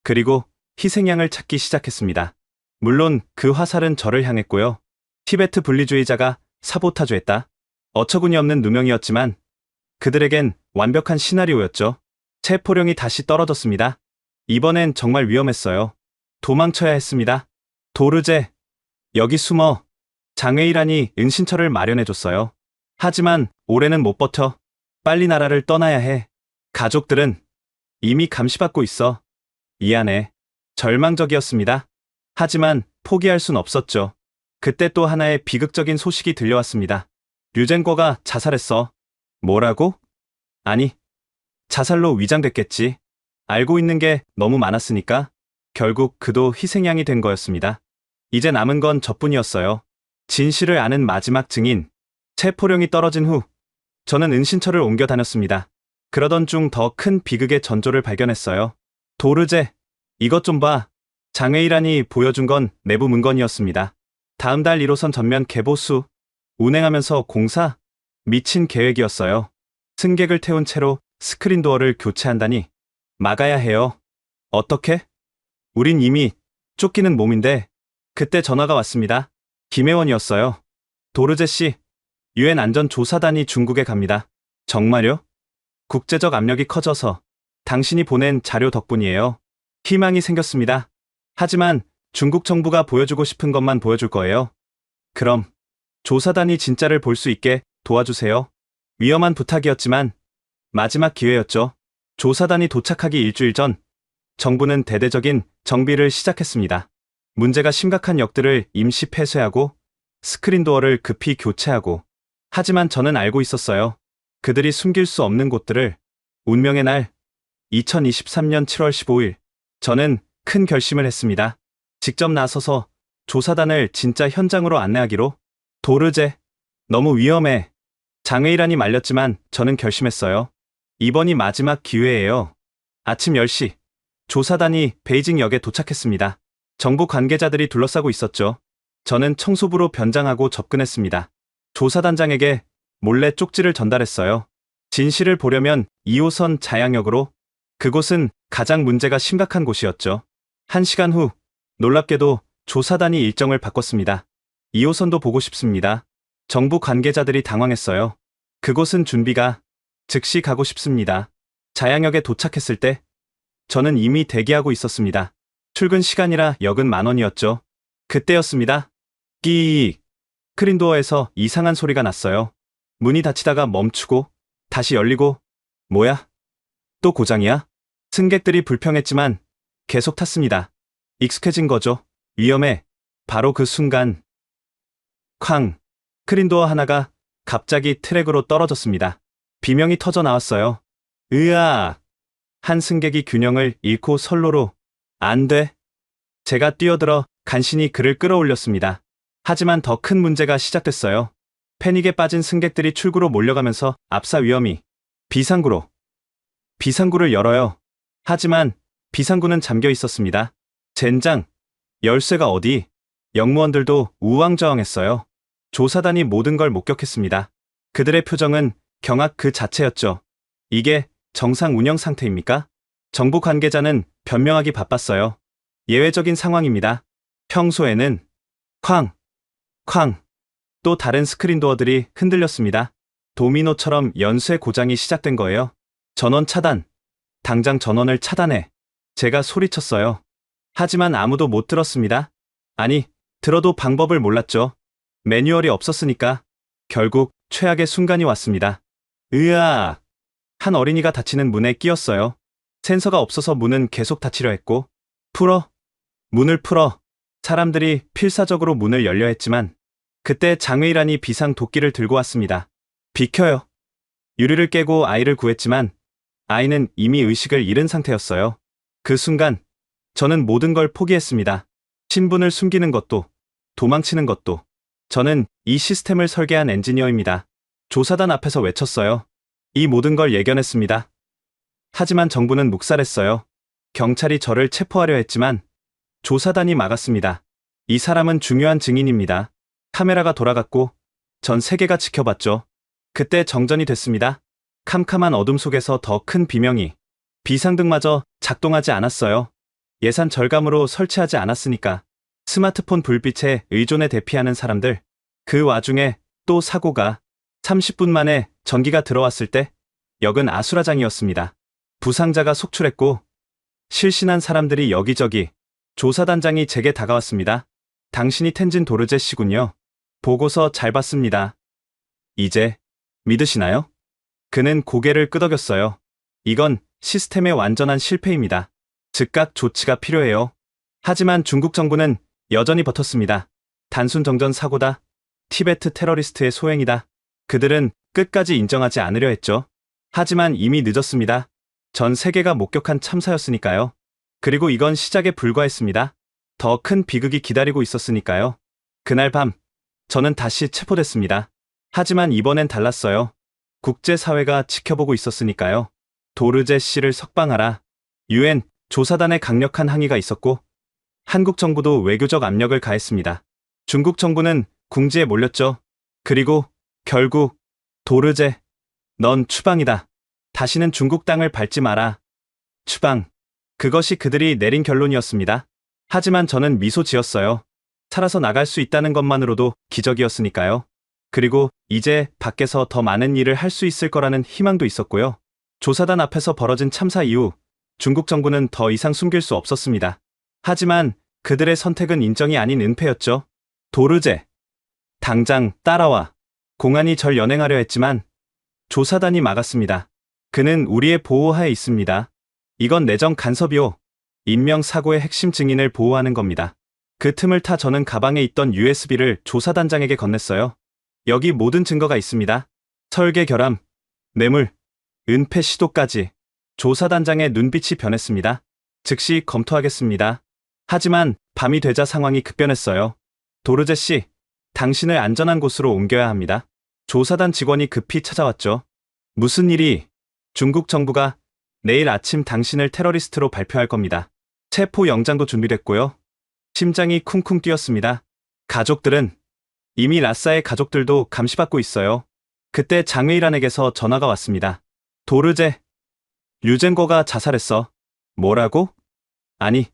그리고 희생양을 찾기 시작했습니다. 물론 그 화살은 저를 향했고요. 티베트 분리주의자가 사보타주했다. 어처구니 없는 누명이었지만 그들에겐 완벽한 시나리오였죠. 체포령이 다시 떨어졌습니다. 이번엔 정말 위험했어요. 도망쳐야 했습니다. 도르제, 여기 숨어. 장웨이란이 은신처를 마련해줬어요. 하지만 올해는 못 버텨. 빨리 나라를 떠나야 해. 가족들은 이미 감시받고 있어. 미안해. 절망적이었습니다. 하지만 포기할 순 없었죠. 그때 또 하나의 비극적인 소식이 들려왔습니다. 류젠거가 자살했어. 뭐라고? 아니, 자살로 위장됐겠지. 알고 있는 게 너무 많았으니까. 결국 그도 희생양이 된 거였습니다. 이제 남은 건 저뿐이었어요. 진실을 아는 마지막 증인. 체포령이 떨어진 후 저는 은신처를 옮겨 다녔습니다. 그러던 중 더 큰 비극의 전조를 발견했어요. 도르제, 이것 좀 봐. 장웨이란이 보여준 건 내부 문건이었습니다. 다음 달 1호선 전면 개보수. 운행하면서 공사. 미친 계획이었어요. 승객을 태운 채로 스크린도어를 교체한다니. 막아야 해요. 어떻게? 우린 이미 쫓기는 몸인데. 그때 전화가 왔습니다. 김혜원이었어요. 도르제 씨, 유엔 안전조사단이 중국에 갑니다. 정말요? 국제적 압력이 커져서 당신이 보낸 자료 덕분이에요. 희망이 생겼습니다. 하지만 중국 정부가 보여주고 싶은 것만 보여줄 거예요. 그럼 조사단이 진짜를 볼 수 있게 도와주세요. 위험한 부탁이었지만 마지막 기회였죠. 조사단이 도착하기 일주일 전 정부는 대대적인 정비를 시작했습니다. 문제가 심각한 역들을 임시 폐쇄하고 스크린도어를 급히 교체하고. 하지만 저는 알고 있었어요. 그들이 숨길 수 없는 곳들을. 운명의 날 2023년 7월 15일 저는 큰 결심을 했습니다. 직접 나서서 조사단을 진짜 현장으로 안내하기로. 도르제, 너무 위험해. 장웨이란이 말렸지만 저는 결심했어요. 이번이 마지막 기회예요. 아침 10시 조사단이 베이징역에 도착했습니다. 정부 관계자들이 둘러싸고 있었죠. 저는 청소부로 변장하고 접근했습니다. 조사단장에게 몰래 쪽지를 전달했어요. 진실을 보려면 2호선 자양역으로. 그곳은 가장 문제가 심각한 곳이었죠. 1시간 후 놀랍게도 조사단이 일정을 바꿨습니다. 2호선도 보고 싶습니다. 정부 관계자들이 당황했어요. 그곳은 준비가 즉시 가고 싶습니다. 자양역에 도착했을 때 저는 이미 대기하고 있었습니다. 출근 시간이라 역은 10,000원이었죠. 그때였습니다. 끼익. 스크린도어에서 이상한 소리가 났어요. 문이 닫히다가 멈추고 다시 열리고. 뭐야? 또 고장이야? 승객들이 불평했지만 계속 탔습니다. 익숙해진 거죠. 위험해. 바로 그 순간 쾅. 스크린도어 하나가 갑자기 트랙으로 떨어졌습니다. 비명이 터져 나왔어요. 으아. 한 승객이 균형을 잃고 선로로. 안 돼. 제가 뛰어들어 간신히 그를 끌어올렸습니다. 하지만 더 큰 문제가 시작됐어요. 패닉에 빠진 승객들이 출구로 몰려가면서 압사 위험이. 비상구로. 비상구를 열어요. 하지만 비상구는 잠겨 있었습니다. 젠장. 열쇠가 어디? 역무원들도 우왕좌왕했어요. 조사단이 모든 걸 목격했습니다. 그들의 표정은 경악 그 자체였죠. 이게 정상 운영 상태입니까? 정부 관계자는 변명하기 바빴어요. 예외적인 상황입니다. 평소에는 쾅, 쾅. 또 다른 스크린도어들이 흔들렸습니다. 도미노처럼 연쇄 고장이 시작된 거예요. 전원 차단. 당장 전원을 차단해. 제가 소리쳤어요. 하지만 아무도 못 들었습니다. 아니, 들어도 방법을 몰랐죠. 매뉴얼이 없었으니까. 결국 최악의 순간이 왔습니다. 으아! 한 어린이가 닫히는 문에 끼었어요. 센서가 없어서 문은 계속 닫히려 했고. 풀어! 문을 풀어! 사람들이 필사적으로 문을 열려 했지만 그때 장외일환이 비상 도끼를 들고 왔습니다. 비켜요. 유리를 깨고 아이를 구했지만 아이는 이미 의식을 잃은 상태였어요. 그 순간 저는 모든 걸 포기했습니다. 신분을 숨기는 것도, 도망치는 것도. 저는 이 시스템을 설계한 엔지니어입니다. 조사단 앞에서 외쳤어요. 이 모든 걸 예견했습니다. 하지만 정부는 묵살했어요. 경찰이 저를 체포하려 했지만 조사단이 막았습니다. 이 사람은 중요한 증인입니다. 카메라가 돌아갔고 전 세계가 지켜봤죠. 그때 정전이 됐습니다. 캄캄한 어둠 속에서 더 큰 비명이. 비상등마저 작동하지 않았어요. 예산 절감으로 설치하지 않았으니까. 스마트폰 불빛에 의존해 대피하는 사람들. 그 와중에 또 사고가. 30분 만에 전기가 들어왔을 때 역은 아수라장이었습니다. 부상자가 속출했고 실신한 사람들이 여기저기. 조사단장이 제게 다가왔습니다. 당신이 텐진 도르제 씨군요. 보고서 잘 봤습니다. 이제 믿으시나요? 그는 고개를 끄덕였어요. 이건 시스템의 완전한 실패입니다. 즉각 조치가 필요해요. 하지만 중국 정부는 여전히 버텼습니다. 단순 정전 사고다. 티베트 테러리스트의 소행이다. 그들은 끝까지 인정하지 않으려 했죠. 하지만 이미 늦었습니다. 전 세계가 목격한 참사였으니까요. 그리고 이건 시작에 불과했습니다. 더 큰 비극이 기다리고 있었으니까요. 그날 밤, 저는 다시 체포됐습니다. 하지만 이번엔 달랐어요. 국제사회가 지켜보고 있었으니까요. 도르제 씨를 석방하라. UN, 조사단의 강력한 항의가 있었고 한국 정부도 외교적 압력을 가했습니다. 중국 정부는 궁지에 몰렸죠. 그리고 결국 도르제, 넌 추방이다. 다시는 중국 땅을 밟지 마라. 추방. 그것이 그들이 내린 결론이었습니다. 하지만 저는 미소 지었어요. 살아서 나갈 수 있다는 것만으로도 기적이었으니까요. 그리고 이제 밖에서 더 많은 일을 할 수 있을 거라는 희망도 있었고요. 조사단 앞에서 벌어진 참사 이후 중국 정부는 더 이상 숨길 수 없었습니다. 하지만 그들의 선택은 인정이 아닌 은폐였죠. 도르제, 당장 따라와. 공안이 절 연행하려 했지만 조사단이 막았습니다. 그는 우리의 보호하에 있습니다. 이건 내정 간섭이요. 인명사고의 핵심 증인을 보호하는 겁니다. 그 틈을 타 저는 가방에 있던 USB를 조사단장에게 건넸어요. 여기 모든 증거가 있습니다. 설계 결함, 뇌물, 은폐 시도까지. 조사단장의 눈빛이 변했습니다. 즉시 검토하겠습니다. 하지만 밤이 되자 상황이 급변했어요. 도르제 씨, 당신을 안전한 곳으로 옮겨야 합니다. 조사단 직원이 급히 찾아왔죠. 무슨 일이? 중국 정부가 내일 아침 당신을 테러리스트로 발표할 겁니다. 체포 영장도 준비됐고요. 심장이 쿵쿵 뛰었습니다. 가족들은 이미 라싸의 가족들도 감시받고 있어요. 그때 장웨이란에게서 전화가 왔습니다. 도르제, 류젠거가 자살했어. 뭐라고? 아니,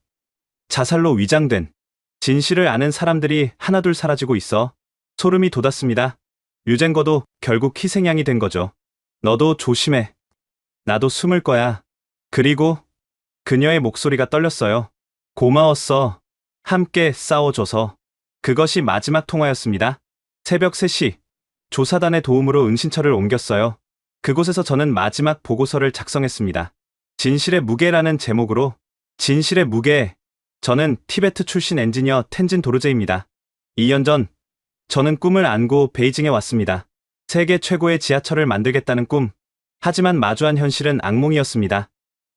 자살로 위장된. 진실을 아는 사람들이 하나둘 사라지고 있어. 소름이 돋았습니다. 류젠거도 결국 희생양이 된 거죠. 너도 조심해. 나도 숨을 거야. 그리고 그녀의 목소리가 떨렸어요. 고마웠어. 함께 싸워줘서. 그것이 마지막 통화였습니다. 새벽 3시, 조사단의 도움으로 은신처를 옮겼어요. 그곳에서 저는 마지막 보고서를 작성했습니다. 진실의 무게라는 제목으로. 진실의 무게. 저는 티베트 출신 엔지니어 텐진 도르제입니다. 2년 전, 저는 꿈을 안고 베이징에 왔습니다. 세계 최고의 지하철을 만들겠다는 꿈. 하지만 마주한 현실은 악몽이었습니다.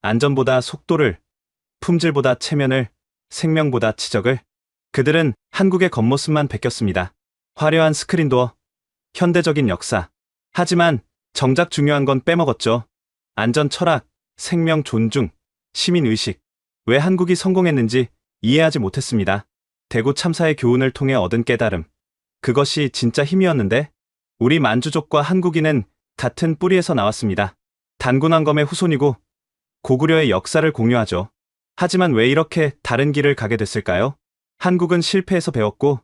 안전보다 속도를, 품질보다 체면을, 생명보다 치적을. 그들은 한국의 겉모습만 베꼈습니다. 화려한 스크린도어, 현대적인 역사. 하지만 정작 중요한 건 빼먹었죠. 안전 철학, 생명 존중, 시민의식. 왜 한국이 성공했는지 이해하지 못했습니다. 대구 참사의 교훈을 통해 얻은 깨달음. 그것이 진짜 힘이었는데, 우리 만주족과 한국인은 같은 뿌리에서 나왔습니다. 단군왕검의 후손이고 고구려의 역사를 공유하죠. 하지만 왜 이렇게 다른 길을 가게 됐을까요? 한국은 실패에서 배웠고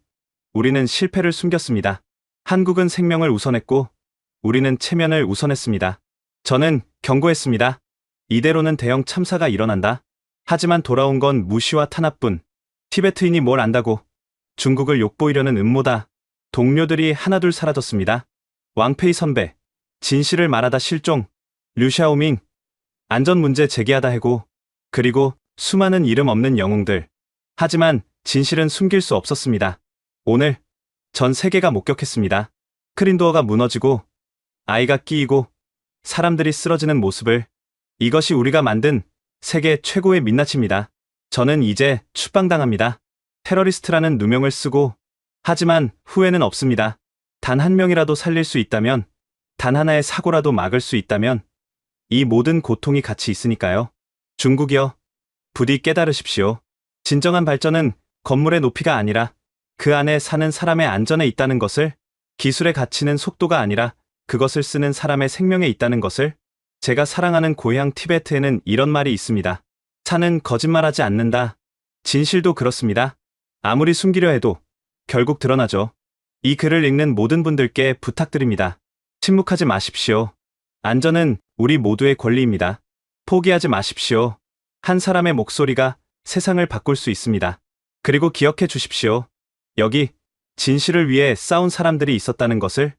우리는 실패를 숨겼습니다. 한국은 생명을 우선했고 우리는 체면을 우선했습니다. 저는 경고했습니다. 이대로는 대형 참사가 일어난다. 하지만 돌아온 건 무시와 탄압뿐. 티베트인이 뭘 안다고. 중국을 욕보이려는 음모다. 동료들이 하나둘 사라졌습니다. 왕페이 선배, 진실을 말하다 실종. 류샤오밍, 안전 문제 제기하다 해고. 그리고 수많은 이름 없는 영웅들. 하지만 진실은 숨길 수 없었습니다. 오늘 전 세계가 목격했습니다. 스크린도어가 무너지고 아이가 끼이고 사람들이 쓰러지는 모습을. 이것이 우리가 만든 세계 최고의 민낯입니다. 저는 이제 추방당합니다. 테러리스트라는 누명을 쓰고. 하지만 후회는 없습니다. 단 한 명이라도 살릴 수 있다면, 단 하나의 사고라도 막을 수 있다면 이 모든 고통이 같이 있으니까요. 중국이여, 부디 깨달으십시오. 진정한 발전은 건물의 높이가 아니라 그 안에 사는 사람의 안전에 있다는 것을, 기술의 가치는 속도가 아니라 그것을 쓰는 사람의 생명에 있다는 것을. 제가 사랑하는 고향 티베트에는 이런 말이 있습니다. 산은 거짓말하지 않는다. 진실도 그렇습니다. 아무리 숨기려 해도 결국 드러나죠. 이 글을 읽는 모든 분들께 부탁드립니다. 침묵하지 마십시오. 안전은 우리 모두의 권리입니다. 포기하지 마십시오. 한 사람의 목소리가 세상을 바꿀 수 있습니다. 그리고 기억해 주십시오. 여기 진실을 위해 싸운 사람들이 있었다는 것을.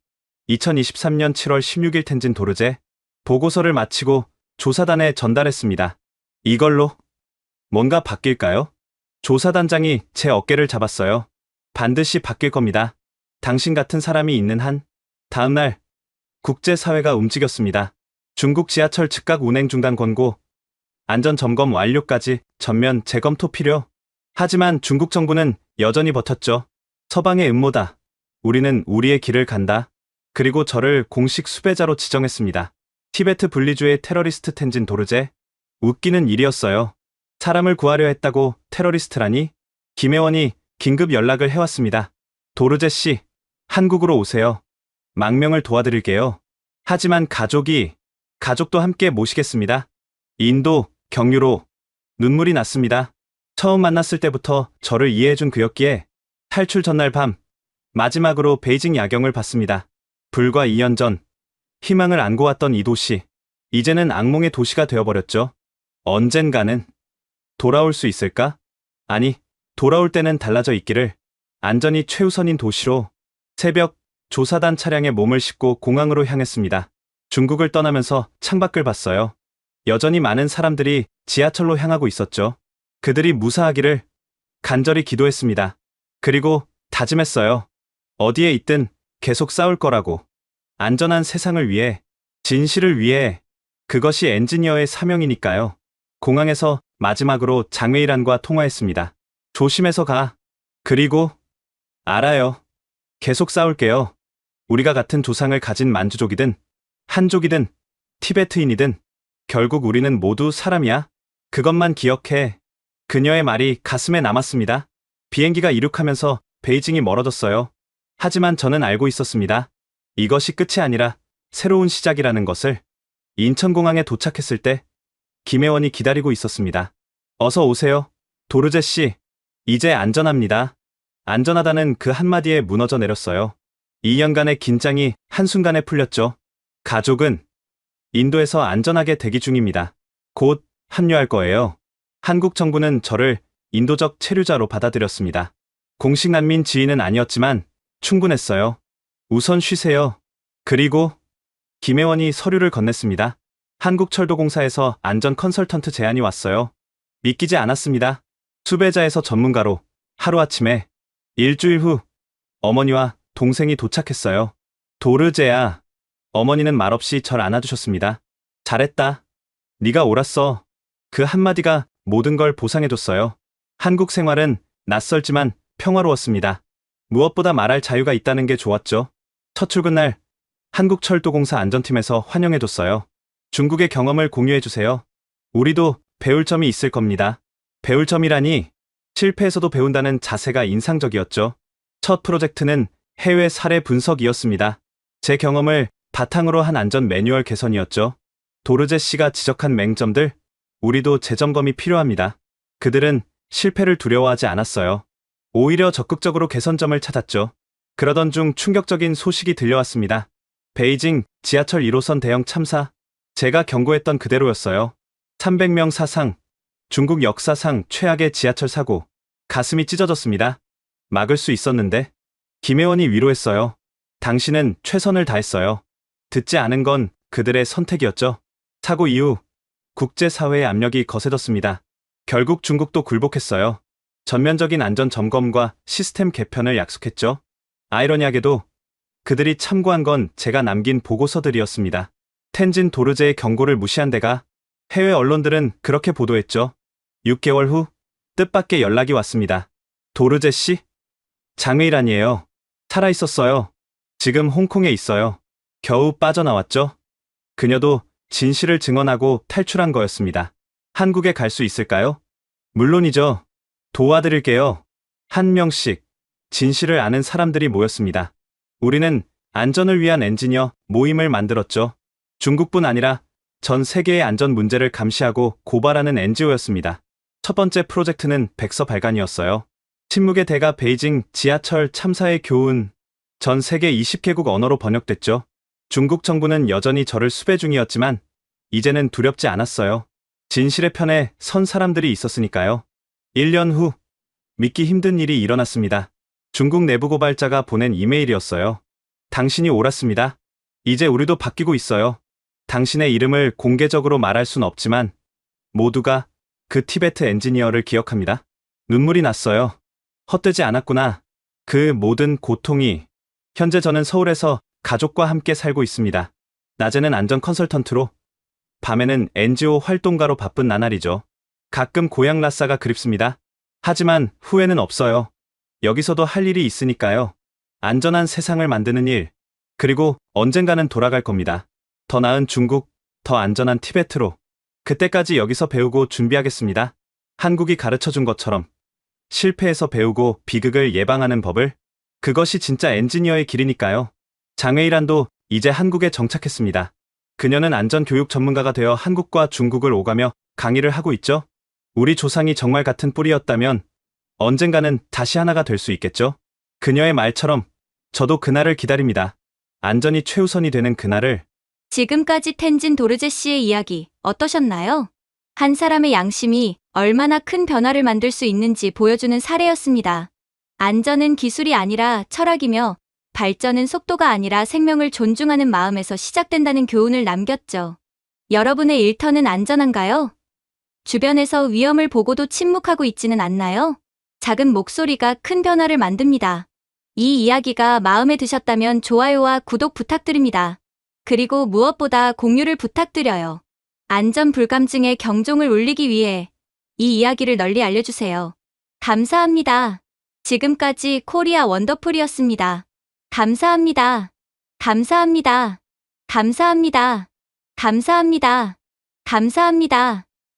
2023년 7월 16일 텐진 도르제. 보고서를 마치고 조사단에 전달했습니다. 이걸로 뭔가 바뀔까요? 조사단장이 제 어깨를 잡았어요. 반드시 바뀔 겁니다. 당신 같은 사람이 있는 한. 다음날 국제사회가 움직였습니다. 중국 지하철 즉각 운행 중단 권고, 안전점검 완료까지 전면 재검토 필요. 하지만 중국 정부는 여전히 버텼죠. 서방의 음모다. 우리는 우리의 길을 간다. 그리고 저를 공식 수배자로 지정했습니다. 티베트 분리주의 테러리스트 텐진 도르제. 웃기는 일이었어요. 사람을 구하려 했다고 테러리스트라니? 김혜원이 긴급 연락을 해왔습니다. 도르제 씨, 한국으로 오세요. 망명을 도와드릴게요. 하지만 가족도 함께 모시겠습니다. 인도, 경유로. 눈물이 났습니다. 처음 만났을 때부터 저를 이해해준 그였기에. 탈출 전날 밤, 마지막으로 베이징 야경을 봤습니다. 불과 2년 전, 희망을 안고 왔던 이 도시. 이제는 악몽의 도시가 되어버렸죠. 언젠가는 돌아올 수 있을까? 아니, 돌아올 때는 달라져 있기를. 안전이 최우선인 도시로. 새벽, 조사단 차량에 몸을 싣고 공항으로 향했습니다. 중국을 떠나면서 창밖을 봤어요. 여전히 많은 사람들이 지하철로 향하고 있었죠. 그들이 무사하기를 간절히 기도했습니다. 그리고 다짐했어요. 어디에 있든 계속 싸울 거라고. 안전한 세상을 위해, 진실을 위해. 그것이 엔지니어의 사명이니까요. 공항에서 마지막으로 장웨이란과 통화했습니다. 조심해서 가. 그리고 알아요. 계속 싸울게요. 우리가 같은 조상을 가진 만주족이든 한족이든 티베트인이든 결국 우리는 모두 사람이야. 그것만 기억해. 그녀의 말이 가슴에 남았습니다. 비행기가 이륙하면서 베이징이 멀어졌어요. 하지만 저는 알고 있었습니다. 이것이 끝이 아니라 새로운 시작이라는 것을. 인천공항에 도착했을 때 김혜원이 기다리고 있었습니다. 어서 오세요. 도르제 씨. 이제 안전합니다. 안전하다는 그 한마디에 무너져 내렸어요. 2년간의 긴장이 한순간에 풀렸죠. 가족은 인도에서 안전하게 대기 중입니다. 곧 합류할 거예요. 한국 정부는 저를 인도적 체류자로 받아들였습니다. 공식 난민 지위는 아니었지만 충분했어요. 우선 쉬세요. 그리고 김혜원이 서류를 건넸습니다. 한국철도공사에서 안전 컨설턴트 제안이 왔어요. 믿기지 않았습니다. 수배자에서 전문가로 하루아침에. 일주일 후 어머니와 동생이 도착했어요. 도르제야. 어머니는 말없이 절 안아주셨습니다. 잘했다. 네가 옳았어. 그 한마디가 모든 걸 보상해줬어요. 한국 생활은 낯설지만 평화로웠습니다. 무엇보다 말할 자유가 있다는 게 좋았죠. 첫 출근 날 한국철도공사 안전팀에서 환영해줬어요. 중국의 경험을 공유해주세요. 우리도 배울 점이 있을 겁니다. 배울 점이라니 실패에서도 배운다는 자세가 인상적이었죠. 첫 프로젝트는 해외 사례 분석이었습니다. 제 경험을 바탕으로 한 안전 매뉴얼 개선이었죠. 도르제 씨가 지적한 맹점들, 우리도 재점검이 필요합니다. 그들은 실패를 두려워하지 않았어요. 오히려 적극적으로 개선점을 찾았죠. 그러던 중 충격적인 소식이 들려왔습니다. 베이징 지하철 1호선 대형 참사. 제가 경고했던 그대로였어요. 300명 사상, 중국 역사상 최악의 지하철 사고. 가슴이 찢어졌습니다. 막을 수 있었는데. 김혜원이 위로했어요. 당신은 최선을 다했어요. 듣지 않은 건 그들의 선택이었죠. 사고 이후 국제사회의 압력이 거세졌습니다. 결국 중국도 굴복했어요. 전면적인 안전 점검과 시스템 개편을 약속했죠. 아이러니하게도 그들이 참고한 건 제가 남긴 보고서들이었습니다. 텐진 도르제의 경고를 무시한 데가. 해외 언론들은 그렇게 보도했죠. 6개월 후 뜻밖의 연락이 왔습니다. 도르제 씨? 장외일환이에요. 살아있었어요. 지금 홍콩에 있어요. 겨우 빠져나왔죠. 그녀도 진실을 증언하고 탈출한 거였습니다. 한국에 갈 수 있을까요? 물론이죠. 도와드릴게요. 한 명씩 진실을 아는 사람들이 모였습니다. 우리는 안전을 위한 엔지니어 모임을 만들었죠. 중국뿐 아니라 전 세계의 안전 문제를 감시하고 고발하는 NGO였습니다. 첫 번째 프로젝트는 백서 발간이었어요. 침묵의 대가 베이징 지하철 참사의 교훈. 전 세계 20개국 언어로 번역됐죠. 중국 정부는 여전히 저를 수배 중이었지만 이제는 두렵지 않았어요. 진실의 편에 선 사람들이 있었으니까요. 1년 후 믿기 힘든 일이 일어났습니다. 중국 내부 고발자가 보낸 이메일이었어요. 당신이 옳았습니다. 이제 우리도 바뀌고 있어요. 당신의 이름을 공개적으로 말할 순 없지만 모두가 그 티베트 엔지니어를 기억합니다. 눈물이 났어요. 헛되지 않았구나. 그 모든 고통이. 현재 저는 서울에서 가족과 함께 살고 있습니다. 낮에는 안전 컨설턴트로, 밤에는 NGO 활동가로 바쁜 나날이죠. 가끔 고향 라싸가 그립습니다. 하지만 후회는 없어요. 여기서도 할 일이 있으니까요. 안전한 세상을 만드는 일, 그리고 언젠가는 돌아갈 겁니다. 더 나은 중국, 더 안전한 티베트로. 그때까지 여기서 배우고 준비하겠습니다. 한국이 가르쳐준 것처럼 실패에서 배우고 비극을 예방하는 법을. 그것이 진짜 엔지니어의 길이니까요. 장외일환도 이제 한국에 정착했습니다. 그녀는 안전교육 전문가가 되어 한국과 중국을 오가며 강의를 하고 있죠. 우리 조상이 정말 같은 뿌리였다면 언젠가는 다시 하나가 될 수 있겠죠. 그녀의 말처럼 저도 그날을 기다립니다. 안전이 최우선이 되는 그날을. 지금까지 텐진 도르제 씨의 이야기 어떠셨나요? 한 사람의 양심이 얼마나 큰 변화를 만들 수 있는지 보여주는 사례였습니다. 안전은 기술이 아니라 철학이며 발전은 속도가 아니라 생명을 존중하는 마음에서 시작된다는 교훈을 남겼죠. 여러분의 일터는 안전한가요? 주변에서 위험을 보고도 침묵하고 있지는 않나요? 작은 목소리가 큰 변화를 만듭니다. 이 이야기가 마음에 드셨다면 좋아요와 구독 부탁드립니다. 그리고 무엇보다 공유를 부탁드려요. 안전 불감증에 경종을 울리기 위해 이 이야기를 널리 알려주세요. 감사합니다. 지금까지 코리아 원더풀이었습니다. 감사합니다. 감사합니다. 감사합니다. 감사합니다. 감사합니다.